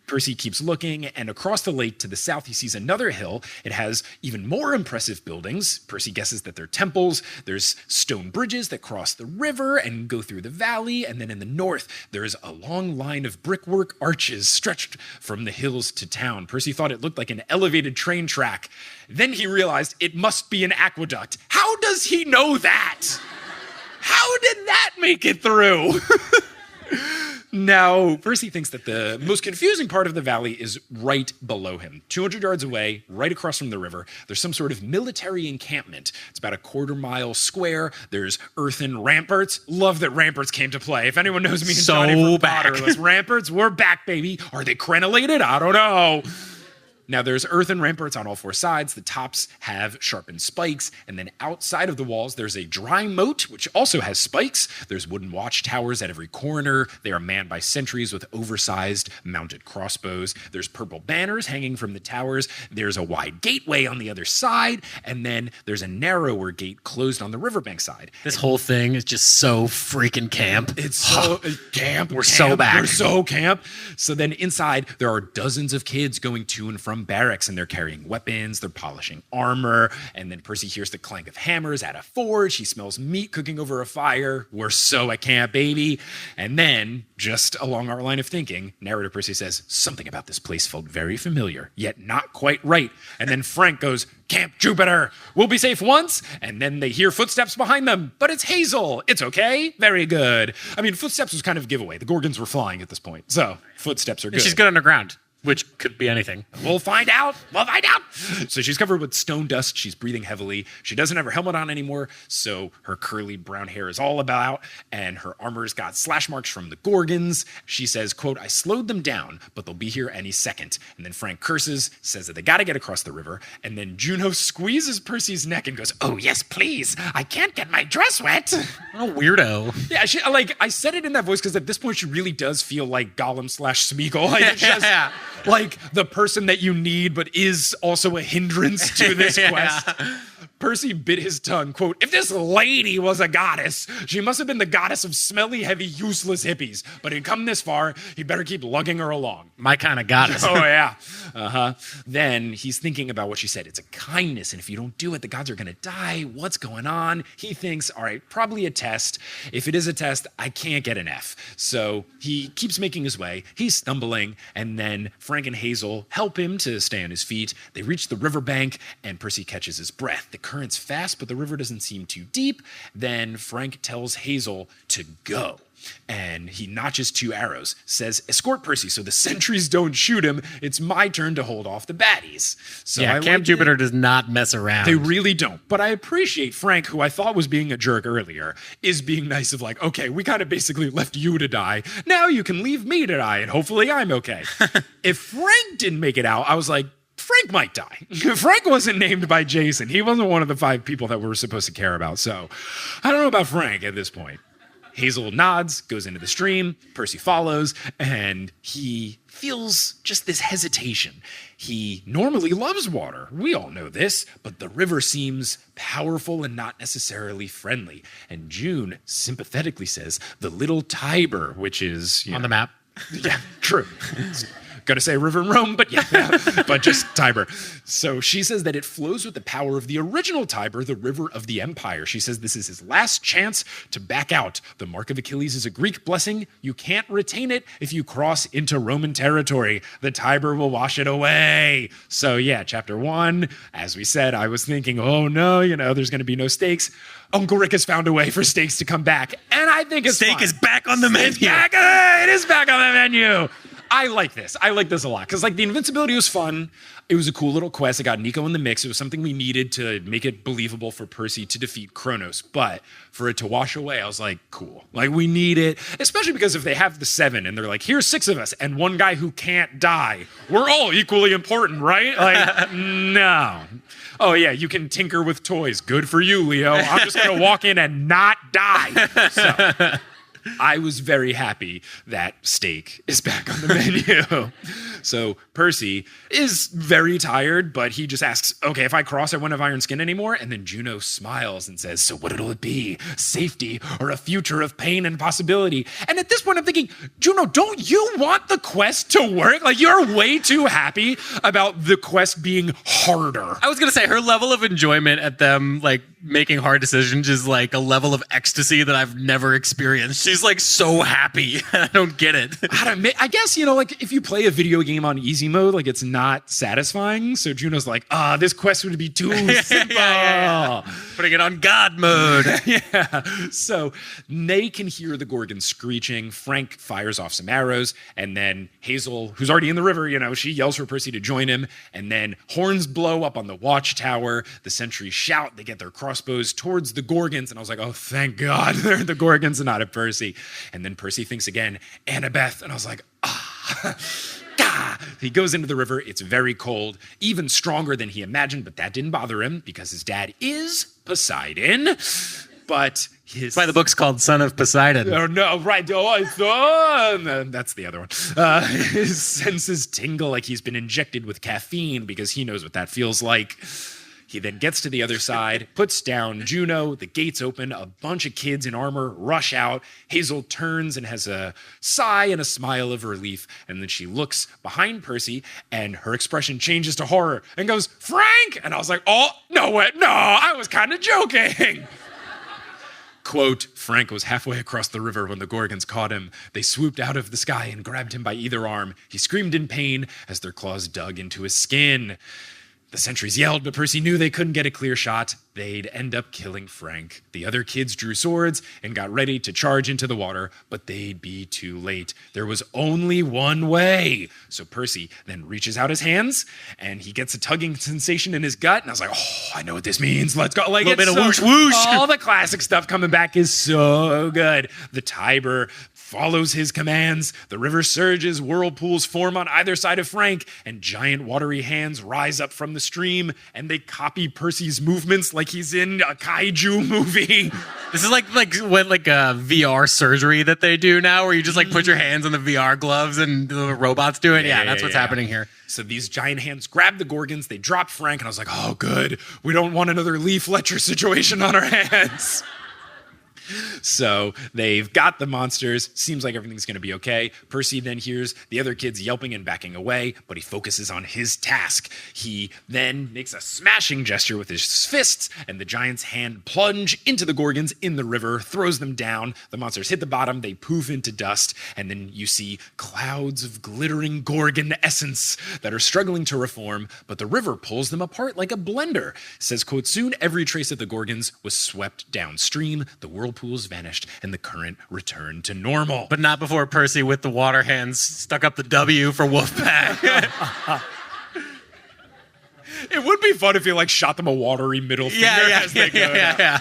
Percy keeps looking, and across the lake to the south, he sees another hill. It has even more impressive buildings. Percy guesses that they're temples. There's stone bridges that cross the river and go through the valley. And then in the north, there's a long line of brickwork arches stretched from the hills to town. Percy thought it looked like an elevated train track. Then he realized it must be an aqueduct. How does he know that? How did that make it through? Now, Percy thinks that the most confusing part of the valley is right below him. 200 yards away, right across from the river, there's some sort of military encampment. It's about a quarter-mile square. There's earthen ramparts. Love that ramparts came to play. If anyone knows me and Johnny FRX, ramparts, we're back, baby. Are they crenellated? I don't know. Now, there's earthen ramparts on all 4 sides. The tops have sharpened spikes. And then outside of the walls, there's a dry moat, which also has spikes. There's wooden watchtowers at every corner. They are manned by sentries with oversized mounted crossbows. There's purple banners hanging from the towers. There's a wide gateway on the other side. And then there's a narrower gate closed on the riverbank side. This whole thing is just so freaking camp. It's so camp. We're so back. We're so camp. So then inside, there are dozens of kids going to and from barracks, and they're carrying weapons, they're polishing armor, and then Percy hears the clank of hammers at a forge. He smells meat cooking over a fire. We're so at camp, baby. And then, just along our line of thinking, narrator Percy says, something about this place felt very familiar, yet not quite right. And then Frank goes, Camp Jupiter, we'll be safe once. And then they hear footsteps behind them, but it's Hazel. It's okay. Very good. I mean, footsteps was kind of a giveaway. The Gorgons were flying at this point, so footsteps are good. And she's good underground. Which could be anything. We'll find out. So she's covered with stone dust. She's breathing heavily. She doesn't have her helmet on anymore, so her curly brown hair is all about, and her armor's got slash marks from the Gorgons. She says, quote, I slowed them down, but they'll be here any second. And then Frank curses, says that they got to get across the river, and then Juno squeezes Percy's neck and goes, oh, yes, please. I can't get my dress wet. What a weirdo. Yeah, I said it in that voice because at this point she really does feel like Gollum / Smeagol. Like, just, like the person that you need, but is also a hindrance to this quest. Percy bit his tongue, quote, if this lady was a goddess, she must have been the goddess of smelly, heavy, useless hippies. But he'd come this far, he'd better keep lugging her along. My kind of goddess. Oh, yeah. Then he's thinking about what she said. It's a kindness, and if you don't do it, the gods are going to die. What's going on? He thinks, all right, probably a test. If it is a test, I can't get an F. So he keeps making his way. He's stumbling, and then Frank and Hazel help him to stay on his feet. They reach the riverbank, and Percy catches his breath. The current's fast, but the river doesn't seem too deep. Then Frank tells Hazel to go. And he notches 2 arrows, says, escort Percy so the sentries don't shoot him. It's my turn to hold off the baddies. So yeah, Camp Jupiter does not mess around. They really don't. But I appreciate Frank, who I thought was being a jerk earlier, is being nice of like, okay, we kind of basically left you to die. Now you can leave me to die, and hopefully I'm okay. If Frank didn't make it out, I was like, Frank might die. Frank wasn't named by Jason. He wasn't one of the 5 people that we were supposed to care about. So I don't know about Frank at this point. Hazel nods, goes into the stream. Percy follows, and he feels just this hesitation. He normally loves water. We all know this, but the river seems powerful and not necessarily friendly. And June sympathetically says the little Tiber, which is On the map. yeah, true. Gonna say river in Rome, but yeah, but just Tiber. So she says that it flows with the power of the original Tiber, the river of the empire. She says this is his last chance to back out. The mark of Achilles is a Greek blessing. You can't retain it if you cross into Roman territory. The Tiber will wash it away. So yeah, chapter 1, as we said, I was thinking, oh no, there's gonna be no stakes. Uncle Rick has found a way for stakes to come back, and I think it's Steak fine. is back on the menu. It is back on the menu. I like this. I like this a lot because the invincibility was fun. It was a cool little quest. It got Nico in the mix. It was something we needed to make it believable for Percy to defeat Kronos. But for it to wash away, I was like, cool. We need it, especially because if they have the 7 and they're like, here's 6 of us and one guy who can't die, we're all equally important, right? No. Oh yeah, you can tinker with toys. Good for you, Leo. I'm just gonna walk in and not die. So I was very happy that steak is back on the menu. So Percy is very tired, but he just asks, okay, if I cross, I won't have iron skin anymore. And then Juno smiles and says, so what'll it be? Safety or a future of pain and possibility? And at this point, I'm thinking, Juno, don't you want the quest to work? You're way too happy about the quest being harder. I was going to say her level of enjoyment at them, making hard decisions is a level of ecstasy that I've never experienced. She's so happy. I don't get it. I guess, if you play a video game on easy mode, it's not satisfying. So Juno's this quest would be too simple. Yeah. Putting it on God mode. Yeah. So they can hear the Gorgons screeching. Frank fires off some arrows. And then Hazel, who's already in the river, she yells for Percy to join him. And then horns blow up on the watchtower. The sentries shout. They get their crossbows towards the Gorgons. And I was like, oh, thank God they're the Gorgons and not at Percy. And then Percy thinks again, Annabeth. And I was like, ah. He goes into the river. It's very cold, even stronger than he imagined, but that didn't bother him because his dad is Poseidon. But his... By the book's called Son of Poseidon. Oh, no, right. Oh, that's the other one. His senses tingle like he's been injected with caffeine because he knows what that feels like. He then gets to the other side, puts down Juno, the gates open, a bunch of kids in armor rush out. Hazel turns and has a sigh and a smile of relief, and then she looks behind Percy, and her expression changes to horror and goes, Frank! And I was like, oh, no, what? No, I was kind of joking. Quote, Frank was halfway across the river when the Gorgons caught him. They swooped out of the sky and grabbed him by either arm. He screamed in pain as their claws dug into his skin. The sentries yelled, but Percy knew they couldn't get a clear shot. They'd end up killing Frank. The other kids drew swords and got ready to charge into the water, but they'd be too late. There was only one way. So Percy then reaches out his hands, and he gets a tugging sensation in his gut. And I was like, oh, I know what this means. Let's go. A little bit of whoosh, whoosh. All the classic stuff coming back is so good. The Tiber follows his commands. The river surges, whirlpools form on either side of Frank, and giant watery hands rise up from the stream, and they copy Percy's movements like he's in a kaiju movie. This is like a VR surgery that they do now, where you just put your hands on the VR gloves and the robots do it. Yeah, that's what's happening here. So these giant hands grab the Gorgons, they drop Frank, and I was like, oh, good. We don't want another Lee Fletcher situation on our hands. So they've got the monsters. Seems like everything's going to be okay. Percy then hears the other kids yelping and backing away, but he focuses on his task. He then makes a smashing gesture with his fists, and the giants' hand plunge into the Gorgons in the river, throws them down. The monsters hit the bottom. They poof into dust, and then you see clouds of glittering Gorgon essence that are struggling to reform, but the river pulls them apart like a blender. It says, quote, soon every trace of the Gorgons was swept downstream. The whirlpools vanished, and the current returned to normal. But not before Percy, with the water hands, stuck up the W for Wolfpack. It would be fun if you shot them a watery middle finger as they go down.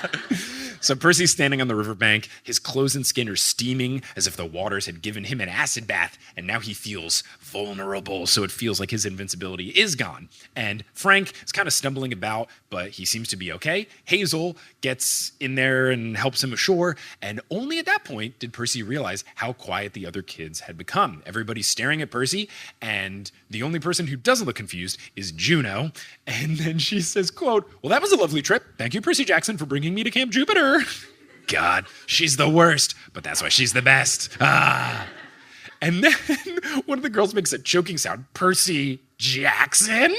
So Percy's standing on the riverbank. His clothes and skin are steaming as if the waters had given him an acid bath, and now he feels vulnerable, so it feels like his invincibility is gone. And Frank is kind of stumbling about, but he seems to be okay. Hazel gets in there and helps him ashore, and only at that point did Percy realize how quiet the other kids had become. Everybody's staring at Percy, and the only person who doesn't look confused is Juno. And then she says, quote, "Well, that was a lovely trip. Thank you, Percy Jackson, for bringing me to Camp Jupiter." God, she's the worst, but that's why she's the best. And then one of the girls makes a choking sound, Percy Jackson,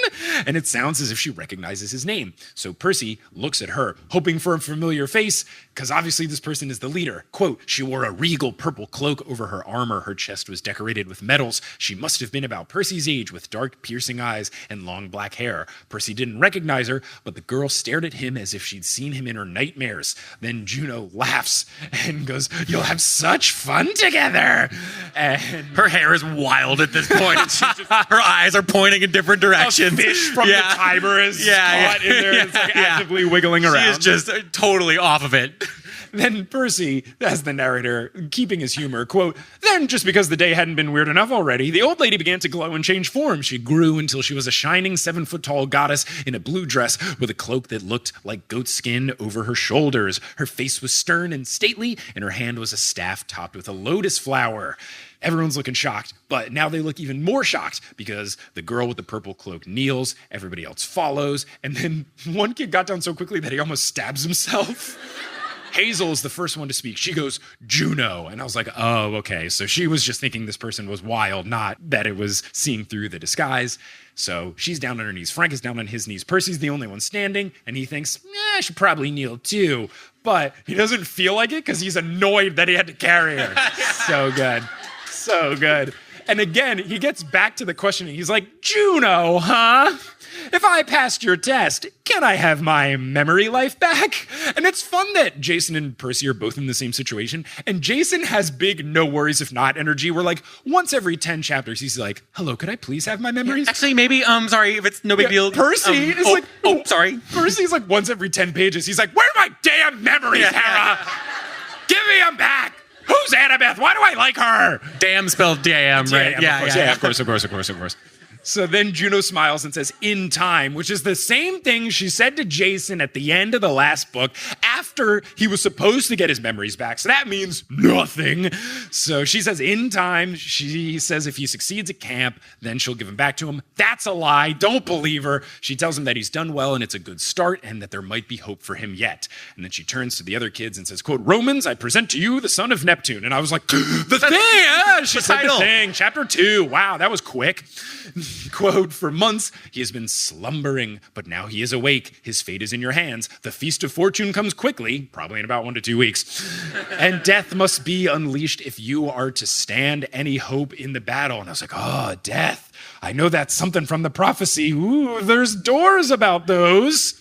and it sounds as if she recognizes his name. So Percy looks at her, hoping for a familiar face, because obviously this person is the leader. Quote, "She wore a regal purple cloak over her armor. Her chest was decorated with medals. She must have been about Percy's age, with dark, piercing eyes and long black hair." Percy didn't recognize her, but the girl stared at him as if she'd seen him in her nightmares. Then Juno laughs and goes, "You'll have such fun together." And Her hair is wild at this point. And her eyes are pointing in different directions. a fish from the Tiber is caught in there. And it's like actively wiggling around. She is just totally off of it. Then Percy, as the narrator, keeping his humor, quote, "Then, just because the day hadn't been weird enough already, the old lady began to glow and change form. She grew until she was a shining 7-foot-tall goddess in a blue dress with a cloak that looked like goat skin over her shoulders. Her face was stern and stately, and her hand was a staff topped with a lotus flower." Everyone's looking shocked, but now they look even more shocked because the girl with the purple cloak kneels, everybody else follows, and then one kid got down so quickly that he almost stabs himself. Hazel is the first one to speak. She goes, "Juno." And I was like, oh, okay. So she was just thinking this person was wild, not that it was seeing through the disguise. So she's down on her knees. Frank is down on his knees. Percy's the only one standing, and he thinks, I should probably kneel too. But he doesn't feel like it because he's annoyed that he had to carry her. So good. So good. And again, he gets back to the questioning. He's like, "Juno, huh? If I passed your test, can I have my memory life back?" And it's fun that Jason and Percy are both in the same situation. And Jason has big no worries if not energy. We're like, once every 10 chapters, he's like, "Hello, could I please have my memories?" Actually, maybe, sorry, if it's no big deal. Percy is like, sorry. Percy's like once every 10 pages. He's like, "Where are my damn memories, Hera? Give me them back. Who's Annabeth? Why do I like her?" Damn spelled D-A-M, right? Of course. So then Juno smiles and says, "In time," which is the same thing she said to Jason at the end of the last book after he was supposed to get his memories back. So that means nothing. So she says, "In time." She says if he succeeds at camp, then she'll give him back to him. That's a lie. Don't believe her. She tells him that he's done well and it's a good start and that there might be hope for him yet. And then she turns to the other kids and says, quote, "Romans, I present to you the son of Neptune." And I was like, the thing. Yeah, she said the thing. Chapter 2. Wow, that was quick. Quote, "For months he has been slumbering, but now he is awake. His fate is in your hands. The feast of fortune comes quickly," probably in about 1 to 2 weeks, "and death must be unleashed if you are to stand any hope in the battle." And I was like, oh, death. I know that's something from the prophecy. Ooh, there's doors about those.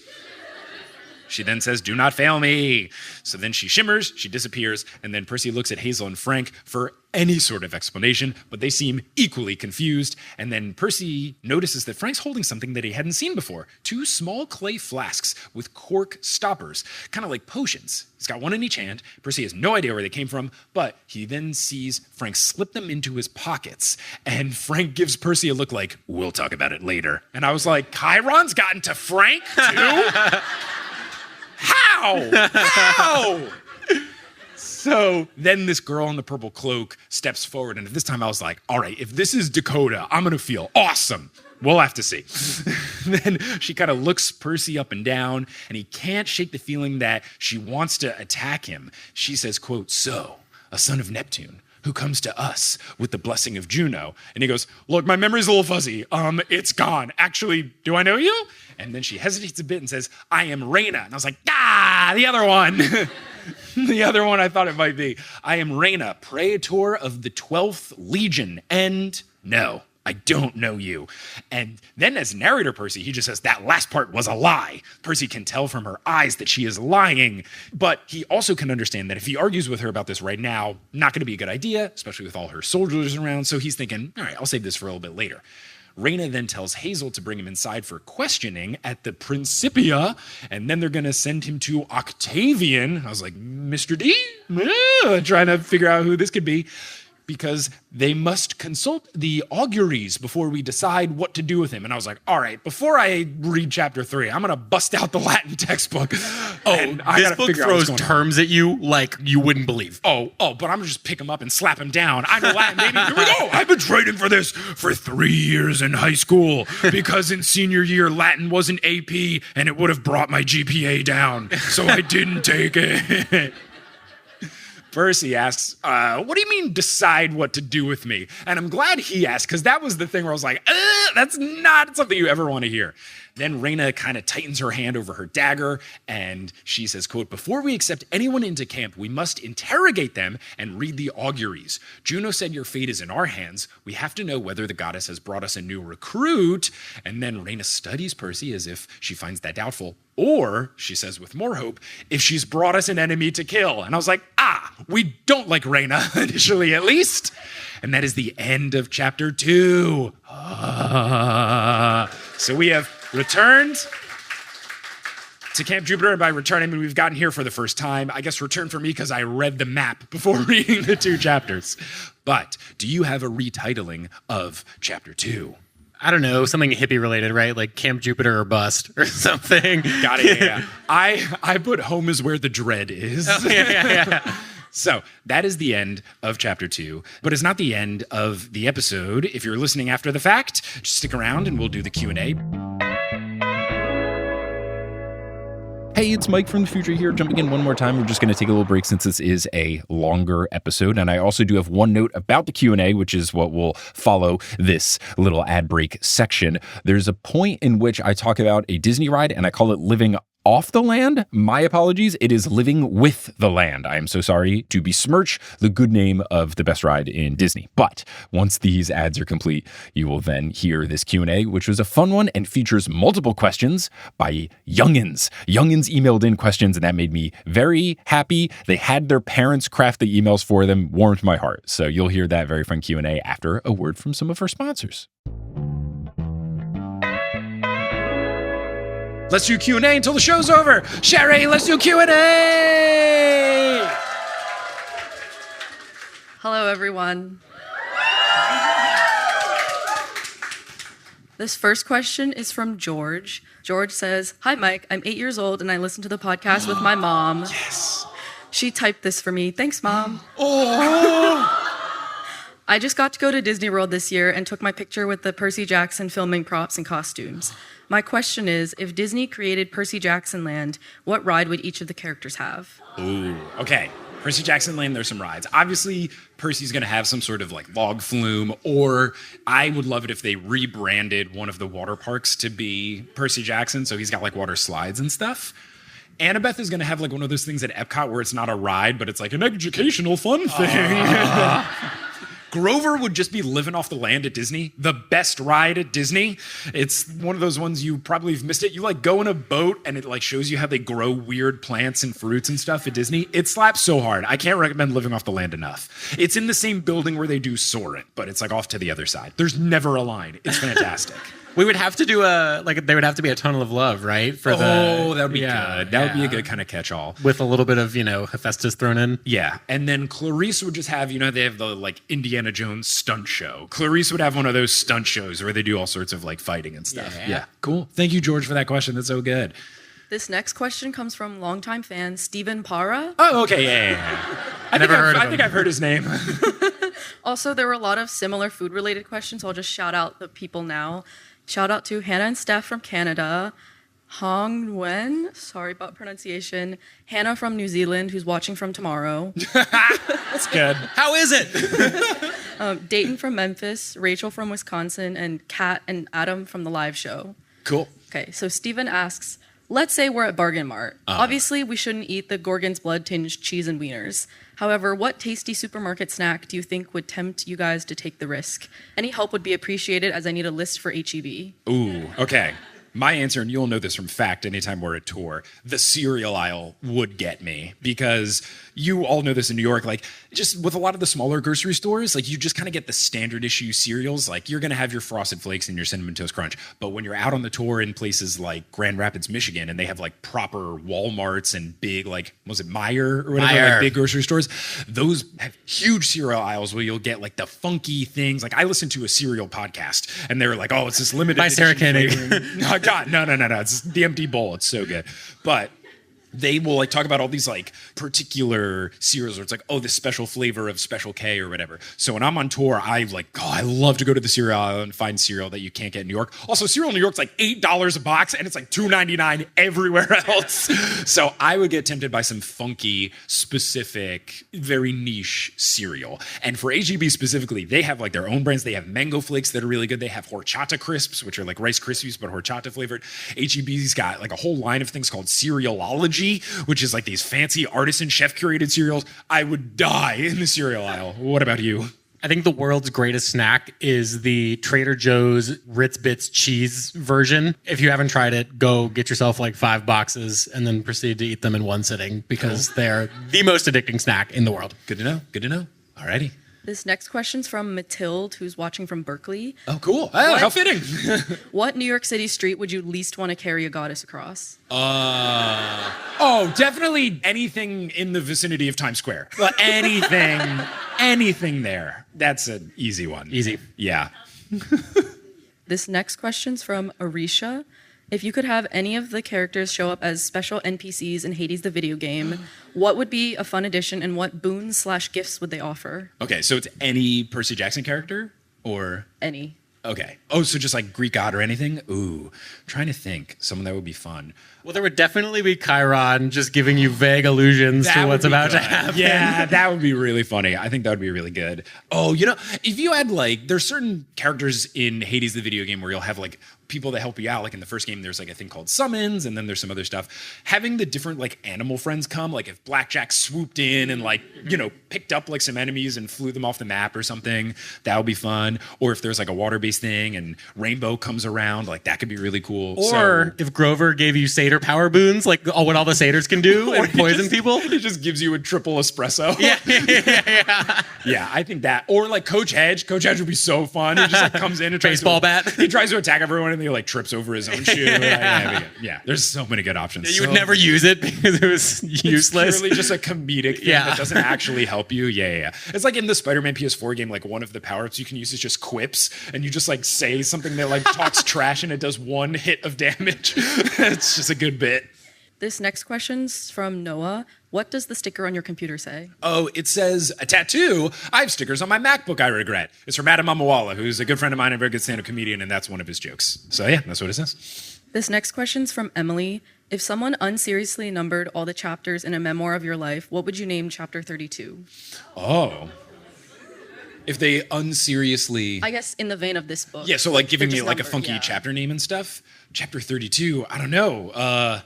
She then says, "Do not fail me." So then she shimmers, she disappears, and then Percy looks at Hazel and Frank for any sort of explanation, but they seem equally confused. And then Percy notices that Frank's holding something that he hadn't seen before. 2 small clay flasks with cork stoppers, kind of like potions. He's got one in each hand. Percy has no idea where they came from, but he then sees Frank slip them into his pockets. And Frank gives Percy a look like, "We'll talk about it later." And I was like, Chiron's gotten to Frank too? How? So then this girl in the purple cloak steps forward, and this time I was like, all right, if this is Dakota, I'm going to feel awesome. We'll have to see. Then she kind of looks Percy up and down, and he can't shake the feeling that she wants to attack him. She says, quote, "So, a son of Neptune, who comes to us with the blessing of Juno." And he goes, "Look, my memory's a little fuzzy. It's gone. Actually, do I know you?" And then she hesitates a bit and says, "I am Reyna." And I was like, the other one. The other one I thought it might be. "I am Reyna, praetor of the 12th Legion, and no, I don't know you." And then as narrator Percy, he just says that last part was a lie. Percy can tell from her eyes that she is lying, but he also can understand that if he argues with her about this right now, not going to be a good idea, especially with all her soldiers around. So he's thinking, all right, I'll save this for a little bit later. Raina then tells Hazel to bring him inside for questioning at the Principia, and then they're going to send him to Octavian. I was like, Mr. D? Trying to figure out who this could be. Because they must consult the auguries before we decide what to do with him. And I was like, all right, before I read chapter 3, I'm going to bust out the Latin textbook. This book throws terms at you like you wouldn't believe. But I'm going to just pick him up and slap him down. I know Latin, baby. Here we go. I've been training for this for 3 years in high school because in senior year, Latin wasn't AP and it would have brought my GPA down. So I didn't take it. Percy asks, what do you mean decide what to do with me? And I'm glad he asked, because that was the thing where I was like, that's not something you ever want to hear. Then Raina kind of tightens her hand over her dagger, and she says, quote, before we accept anyone into camp, we must interrogate them and read the auguries. Juno said your fate is in our hands. We have to know whether the goddess has brought us a new recruit. And then Raina studies Percy as if she finds that doubtful. Or, she says with more hope, if she's brought us an enemy to kill. And I was like, we don't like Raina, initially at least. And that is the end of chapter 2. So we have returned to Camp Jupiter, and by return, I mean we've gotten here for the first time. I guess return for me because I read the map before reading the 2 chapters. But do you have a retitling of chapter 2? I don't know, something hippie related, right? Like Camp Jupiter or Bust or something. Got it, yeah. I put home is where the dread is. Oh, yeah. So that is the end of chapter 2, but it's not the end of the episode. If you're listening after the fact, just stick around and we'll do the Q&A. Hey, it's Mike from the future here, jumping in one more time. We're just going to take a little break since this is a longer episode. And I also do have one note about the Q&A, which is what will follow this little ad break section. There's a point in which I talk about a Disney ride, and I call it living off the land. My apologies. It is living with the land. I am so sorry to besmirch the good name of the best ride in Disney. But once these ads are complete, you will then hear this Q&A, which was a fun one and features multiple questions by youngins. Youngins emailed in questions, and that made me very happy. They had their parents craft the emails for them, warmed my heart. So you'll hear that very fun Q&A after a word from some of our sponsors. Let's do Q&A until the show's over. Sherry, let's do Q&A! Hello, everyone. This first question is from George. George says, hi, Mike. I'm 8 years old, and I listen to the podcast with my mom. Yes. She typed this for me. Thanks, Mom. Oh! I just got to go to Disney World this year and took my picture with the Percy Jackson filming props and costumes. My question is, if Disney created Percy Jackson Land, what ride would each of the characters have? Ooh, okay. Percy Jackson Land, there's some rides. Obviously, Percy's going to have some sort of like log flume, or I would love it if they rebranded one of the water parks to be Percy Jackson, so he's got like water slides and stuff. Annabeth is going to have like one of those things at Epcot where it's not a ride, but it's like an educational fun thing. Grover would just be living off the land at Disney, the best ride at Disney. It's one of those ones you probably have missed it. You like go in a boat and it like shows you how they grow weird plants and fruits and stuff at Disney. It slaps so hard. I can't recommend living off the land enough. It's in the same building where they do Soarin', but it's like off to the other side. There's never a line. It's fantastic. We would have to do there would have to be a Tunnel of Love, right? That would be good. That would be a good kind of catch-all. With a little bit of, Hephaestus thrown in. Yeah. And then Clarice would just have, they have the like Indiana Jones stunt show. Clarice would have one of those stunt shows where they do all sorts of like fighting and stuff. Yeah. Cool. Thank you, George, for that question. That's so good. This next question comes from longtime fan Stephen Para. Oh, okay. Yeah. I think I've heard his name. Also, there were a lot of similar food-related questions, so I'll just shout out the people now. Shout out to Hannah and Steph from Canada, Hong Nguyen, sorry about pronunciation, Hannah from New Zealand, who's watching from tomorrow. That's good. How is it? Dayton from Memphis, Rachel from Wisconsin, and Kat and Adam from the live show. Cool. Okay, so Steven asks, let's say we're at Bargain Mart. Obviously, we shouldn't eat the Gorgon's blood-tinged cheese and wieners. However, what tasty supermarket snack do you think would tempt you guys to take the risk? Any help would be appreciated, as I need a list for HEB. Ooh, okay. My answer, and you'll know this from fact anytime we're at tour, the cereal aisle would get me because you all know this in New York, like just with a lot of the smaller grocery stores, like you just kind of get the standard issue cereals. Like you're going to have your Frosted Flakes and your Cinnamon Toast Crunch. But when you're out on the tour in places like Grand Rapids, Michigan, and they have like proper Walmarts and big, like, was it Meijer or whatever, like big grocery stores, those have huge cereal aisles where you'll get like the funky things. Like I listened to a cereal podcast and they were like, oh, it's this limited By Sarah Koenig. Oh, God, no. It's the empty bowl. It's so good. But they will like talk about all these like particular cereals where it's like, oh, this special flavor of Special K or whatever. So when I'm on tour, I love to go to the cereal aisle and find cereal that you can't get in New York. Also, cereal in New York's like $8 a box and it's like $2.99 everywhere else. So I would get tempted by some funky, specific, very niche cereal. And for HEB specifically, they have like their own brands. They have mango flakes that are really good. They have horchata crisps, which are like Rice Krispies, but horchata flavored. HEB's got like a whole line of things called Cerealology, which is like these fancy artisan chef curated cereals. I would die in the cereal aisle. What about you? I think the world's greatest snack is the Trader Joe's Ritz Bits cheese version. If you haven't tried it, go get yourself like 5 boxes and then proceed to eat them in one sitting because they're the most addicting snack in the world. Good to know. Alrighty. This next question's from Mathilde, who's watching from Berkeley. Oh, cool. Oh, how fitting. What New York City street would you least want to carry a goddess across? Definitely anything in the vicinity of Times Square. Well, anything there. That's an easy one. Easy. Yeah. This next question's from Arisha. If you could have any of the characters show up as special NPCs in Hades the video game, what would be a fun addition and what boons/gifts would they offer? Okay, so it's any Percy Jackson character or? Any. Okay. Oh, so just like Greek god or anything? Ooh, trying to think. Someone that would be fun. Well, there would definitely be Chiron just giving you vague allusions to what's about to happen. Yeah, that would be really funny. I think that would be really good. Oh, if you had like, there's certain characters in Hades the video game where you'll have like people that help you out. Like in the first game, there's like a thing called summons, and then there's some other stuff. Having the different like animal friends come, like if Blackjack swooped in and like, picked up like some enemies and flew them off the map or something, that would be fun. Or if there's like a water-based thing and Rainbow comes around, like that could be really cool. Or if Grover gave you satyr power boons, like what all the satyrs can do and poison people. It just gives you a triple espresso. Yeah. Yeah, I think that. Or like Coach Hedge. Coach Hedge would be so fun. He just like comes in and baseball bat. He tries to attack everyone and he like trips over his own shoe. Yeah, there's so many good options. You would never use it because it was useless. It's purely just a comedic thing that doesn't actually help you. Yeah. It's like in the Spider-Man PS4 game, like one of the power-ups you can use is just quips, and you just like say something that like talks trash and it does 1 hit of damage. It's just a good bit. This next question's from Noah. What does the sticker on your computer say? Oh, it says a tattoo. I have stickers on my MacBook I regret. It's from Adam Mamawala, who's a good friend of mine and a very good stand-up comedian, and that's one of his jokes. So yeah, that's what it says. This next question's from Emily. If someone unseriously numbered all the chapters in a memoir of your life, what would you name chapter 32? Oh. If they unseriously... I guess in the vein of this book. Yeah, so like giving me like a funky yeah. chapter name and stuff. Chapter 32, I don't know.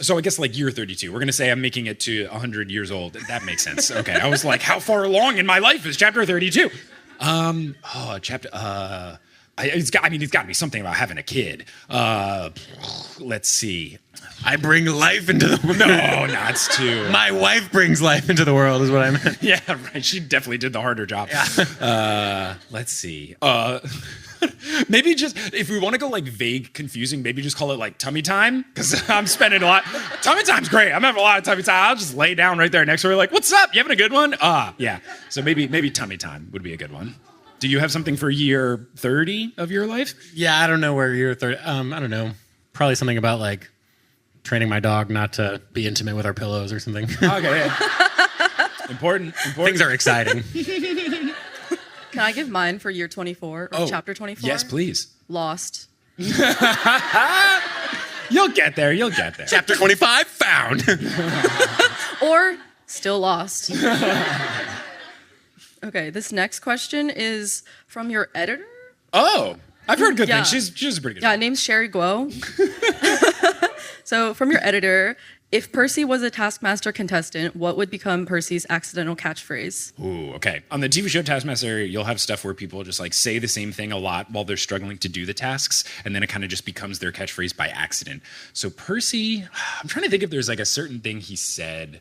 So I guess like year 32. We're going to say I'm making it to 100 years old. That makes sense. Okay, I was like, how far along in my life is chapter 32? It's got to be something about having a kid. Let's see. I bring life into the world. No, it's too. My wife brings life into the world is what I meant. Yeah, right. She definitely did the harder job. Yeah. Let's see. Maybe just, if we want to go like vague, confusing, maybe just call it like tummy time, because I'm spending a lot. Tummy time's great. I'm having a lot of tummy time. I'll just lay down right there next to her like, what's up? You having a good one? Yeah. So maybe tummy time would be a good one. Do you have something for year 30 of your life? Yeah, I don't know where year 30, I don't know. Probably something about like training my dog not to be intimate with our pillows or something. Okay, yeah. Important. Things are exciting. Can I give mine for year 24 or chapter 24? Yes, please. Lost. You'll get there. Chapter 25, found. Or still lost. Okay, this next question is from your editor? Oh, I've heard good Yeah. things. She's a pretty good Yeah, name's Sherry Guo. So from your editor, if Percy was a Taskmaster contestant, what would become Percy's accidental catchphrase? Ooh, okay. On the TV show Taskmaster, you'll have stuff where people just like say the same thing a lot while they're struggling to do the tasks, and then it kind of just becomes their catchphrase by accident. So Percy, I'm trying to think if there's like a certain thing he said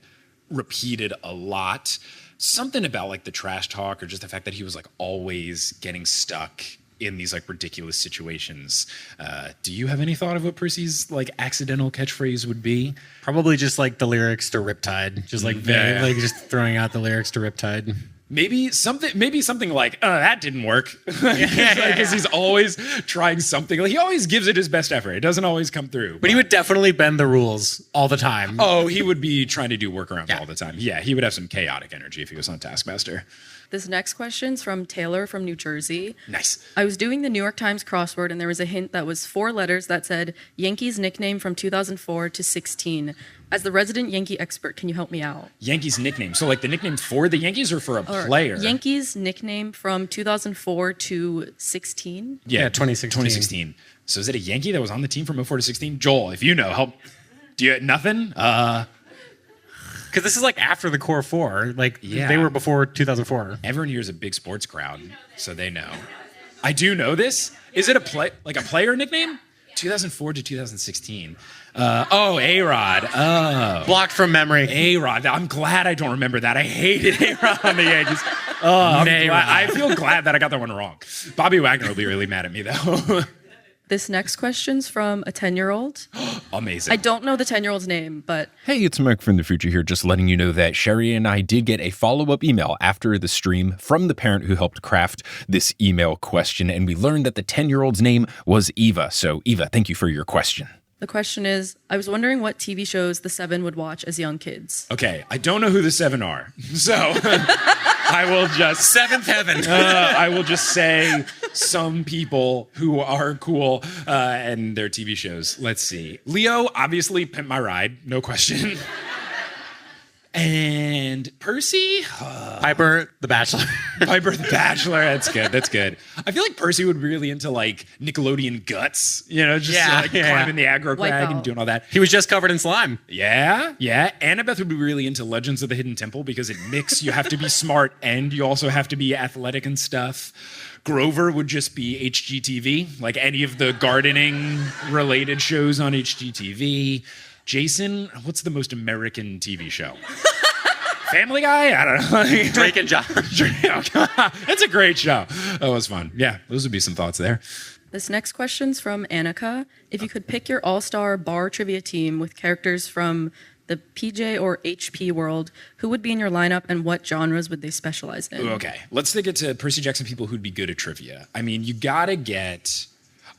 repeated a lot. Something about like the trash talk or just the fact that he was like always getting stuck in these like ridiculous situations. Do you have any thought of what Percy's like accidental catchphrase would be? Probably just like the lyrics to Riptide. Just like like just throwing out the lyrics to Riptide. Maybe something like, that didn't work. Because he's always trying something. Like, he always gives it his best effort. It doesn't always come through. But he would definitely bend the rules all the time. Oh, he would be trying to do workarounds all the time. Yeah, he would have some chaotic energy if he was on Taskmaster. This next question's from Taylor from New Jersey. Nice. I was doing the New York Times crossword and there was a hint that was 4 letters that said Yankees nickname from 2004 to 16. As the resident Yankee expert, can you help me out? Yankees nickname. So like the nickname for the Yankees or for a player? Yankees nickname from 2004 to 16. Yeah, 2016. 2016. So is it a Yankee that was on the team from 04 to 16? Joel, if you know, help. Do you nothing? Because this is like after the core 4. Like they were before 2004. Everyone here is a big sports crowd, so they know. I do know this. Is it a player nickname? 2004 to 2016. A-Rod. Oh. Blocked from memory. A-Rod. I'm glad I don't remember that. I hated A-Rod on the Yankees. I feel glad that I got that one wrong. Bobby Wagner will be really mad at me, though. This next question's from a 10-year-old. Amazing. I don't know the 10-year-old's name, but... Hey, it's Mike from the future here, just letting you know that Sherry and I did get a follow-up email after the stream from the parent who helped craft this email question, and we learned that the 10-year-old's name was Eva. So, Eva, thank you for your question. The question is, I was wondering what TV shows the 7 would watch as young kids. Okay, I don't know who the 7 are, so I will just... Seventh Heaven. I will just say some people who are cool and their TV shows. Let's see. Leo, obviously, Pimp My Ride, no question. And Percy? Piper the Bachelor. Piper the Bachelor, that's good. I feel like Percy would be really into like Nickelodeon Guts, climbing the aggro crag and doing all that. He was just covered in slime. Yeah. Annabeth would be really into Legends of the Hidden Temple because it mix. You have to be smart and you also have to be athletic and stuff. Grover would just be HGTV, like any of the gardening related shows on HGTV. Jason, what's the most American TV show? Family Guy? I don't know. Drake and Josh. That's a great show. That was fun. Yeah, those would be some thoughts there. This next question's from Annika. If you could pick your all-star bar trivia team with characters from the PJ or HP world, who would be in your lineup and what genres would they specialize in? Ooh, okay, let's stick it to Percy Jackson people who'd be good at trivia. I mean, you gotta get...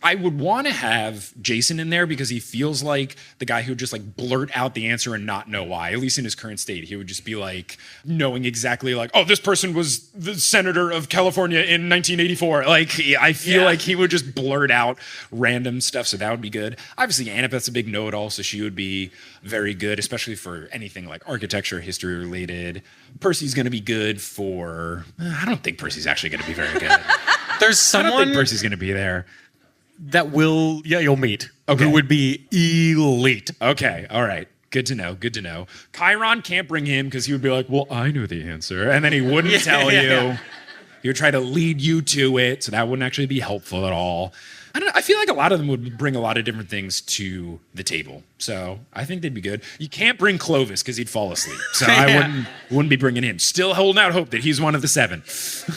I would want to have Jason in there because he feels like the guy who would just like blurt out the answer and not know why, at least in his current state. He would just be like knowing exactly like, oh, this person was the senator of California in 1984. Like, I feel like he would just blurt out random stuff. So that would be good. Obviously, Annabeth's a big know-it-all, so she would be very good, especially for anything like architecture, history related. Percy's going to be good for, I don't think Percy's actually going to be very good. There's I don't someone think Percy's going to be there. that you'll meet. Okay. Who would be elite. Okay, all right. Good to know. Chiron can't bring him because he would be like, well, I knew the answer. And then he wouldn't tell you. He would try to lead you to it, so that wouldn't actually be helpful at all. I feel like a lot of them would bring a lot of different things to the table. So I think they'd be good. You can't bring Clovis because he'd fall asleep. So I wouldn't be bringing him. Still holding out hope that he's one of the 7.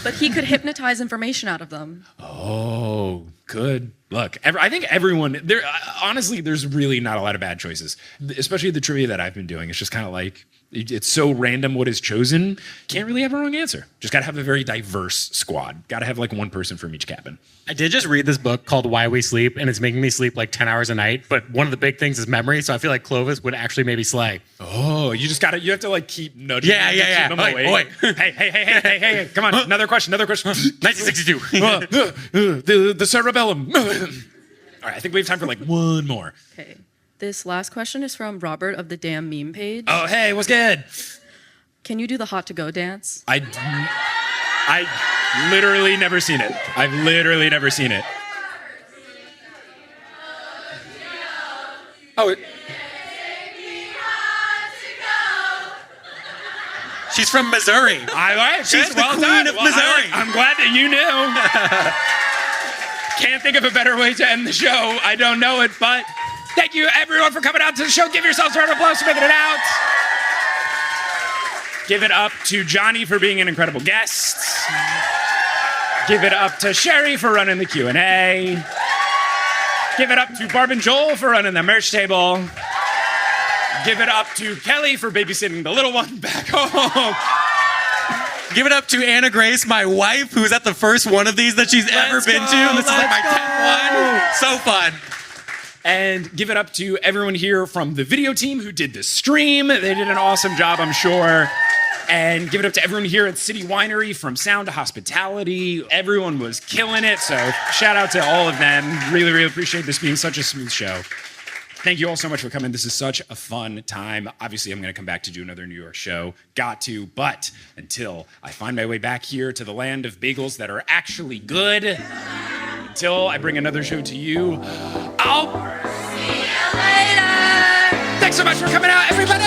But he could hypnotize information out of them. Oh, good. Look, I think everyone there. Honestly, there's really not a lot of bad choices, especially the trivia that I've been doing. It's just kind of like it's so random what is chosen. Can't really have a wrong answer. Just got to have a very diverse squad. Got to have like one person from each cabin. I did just read this book called Why We Sleep, and it's making me sleep like 10 hours a night. But one of the big things is memory, so I feel like Clovis would actually maybe slay. Oh, you have to like keep nudging. Yeah. Keep him awake. Hey, come on, another question. 1962. The cerebellum. All right, I think we have time for like one more. Okay. This last question is from Robert of the Damn Meme page. Oh, hey, what's good? Can you do the hot to go dance? I literally never seen it. I've literally never seen it. Oh, She's from Missouri. She's the queen of Missouri. I'm glad that you knew. Can't think of a better way to end the show. I don't know it, but thank you everyone for coming out to the show. Give yourselves a round of applause for making it out. Give it up to Johnny for being an incredible guest. Give it up to Sherry for running the Q&A. Give it up to Barb and Joel for running the merch table. Give it up to Kelly for babysitting the little one back home. Give it up to Anna Grace, my wife, who's at the first one of these that she's ever been to. This is like my 10th one. So fun. And give it up to everyone here from the video team who did the stream. They did an awesome job, I'm sure. And give it up to everyone here at City Winery, from sound to hospitality. Everyone was killing it, so shout out to all of them. Really, really appreciate this being such a smooth show. Thank you all so much for coming. This is such a fun time. Obviously, I'm going to come back to do another New York show. Got to, but until I find my way back here to the land of bagels that are actually good, until I bring another show to you, I'll see you later. Thanks so much for coming out, everybody.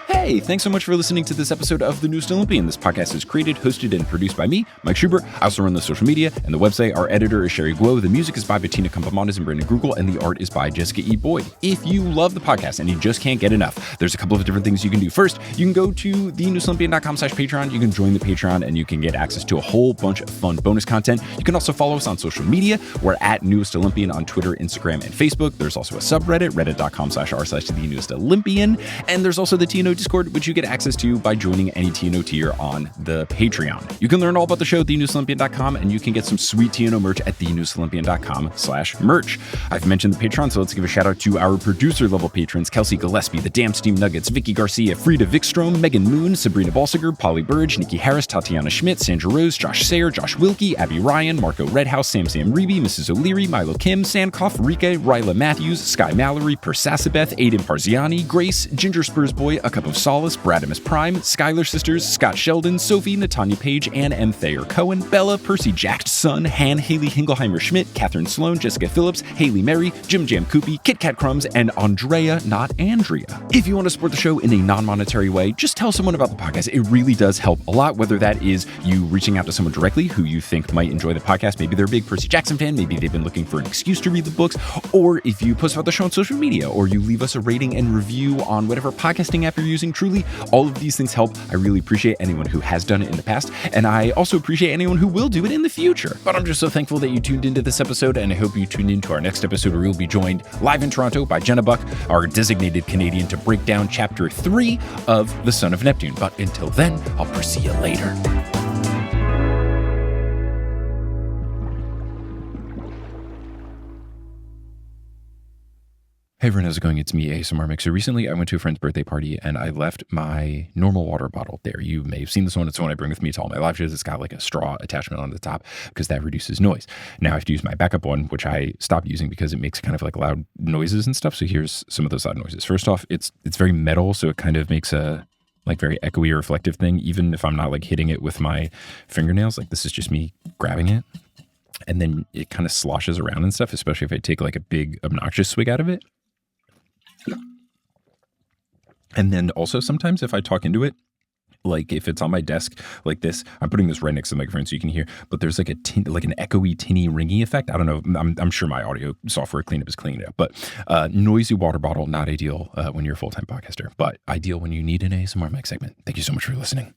Hey, thanks so much for listening to this episode of The Newest Olympian. This podcast is created, hosted, and produced by me, Mike Schubert. I also run the social media and the website. Our editor is Sherry Guo. The music is by Bettina Campamontes and Brandon Grugel, and the art is by Jessica E. Boyd. If you love the podcast and you just can't get enough, there's a couple of different things you can do. First, you can go to thenewestolympian.com/Patreon. You can join the Patreon, and you can get access to a whole bunch of fun bonus content. You can also follow us on social media. We're at Newest Olympian on Twitter, Instagram, and Facebook. There's also a subreddit, reddit.com/r/thenewestolympian. And there's also the TNO Discord, which you get access to by joining any TNO tier on the Patreon. You can learn all about the show at thenewestolympian.com, and you can get some sweet TNO merch at thenewestolympian.com/merch. I've mentioned the Patreon, so let's give a shout out to our producer level patrons: Kelsey Gillespie, The Damn Steam Nuggets, Vicky Garcia, Frida Vikstrom, Megan Moon, Sabrina Balsiger, Polly Burge, Nikki Harris, Tatiana Schmidt, Sandra Rose, Josh Sayer, Josh Wilkie, Abby Ryan, Marco Redhouse, Sam Reeby, Mrs. O'Leary, Milo Kim, Sandkoff, Rika, Ryla Matthews, Sky Mallory, Persasabeth, Aiden Parziani, Grace, Ginger Spurs Boy, A Cup of Solace, Bradimus Prime, Skylar Sisters, Scott Sheldon, Sophie, Natanya Page, Ann M. Thayer Cohen, Bella, Percy Jackson, Han, Haley Hingelheimer Schmidt, Catherine Sloan, Jessica Phillips, Haley Mary, Jim Jam Koopy, Kit Kat Crumbs, and Andrea, not Andrea. If you want to support the show in a non-monetary way, just tell someone about the podcast. It really does help a lot, whether that is you reaching out to someone directly who you think might enjoy the podcast. Maybe they're a big Percy Jackson fan, maybe they've been looking for an excuse to read the books, or if you post about the show on social media, or you leave us a rating and review on whatever podcasting app you're using. Truly, all of these things help. I really appreciate anyone who has done it in the past, and I also appreciate anyone who will do it in the future. But I'm just so thankful that you tuned into this episode, and I hope you tuned into our next episode, where we'll be joined live in Toronto by Jenna Buck, our designated Canadian, to break down Chapter 3 of The Son of Neptune. But until then, I'll see you later. Hey everyone, how's it going? It's me, ASMR Mixer. Recently, I went to a friend's birthday party and I left my normal water bottle there. You may have seen this one. It's the one I bring with me to all my live shows. It's got like a straw attachment on the top because that reduces noise. Now I have to use my backup one, which I stopped using because it makes kind of like loud noises and stuff. So here's some of those loud noises. First off, it's very metal, so it kind of makes a like very echoey or reflective thing, even if I'm not like hitting it with my fingernails. Like this is just me grabbing it. And then it kind of sloshes around and stuff, especially if I take like a big obnoxious swig out of it. And then also sometimes if I talk into it, like if it's on my desk like this, I'm putting this right next to the microphone so you can hear, but there's like an echoey, tinny, ringy effect. I don't know. I'm sure my audio software cleanup is cleaning it up, but noisy water bottle, not ideal when you're a full-time podcaster, but ideal when you need an ASMR mic segment. Thank you so much for listening.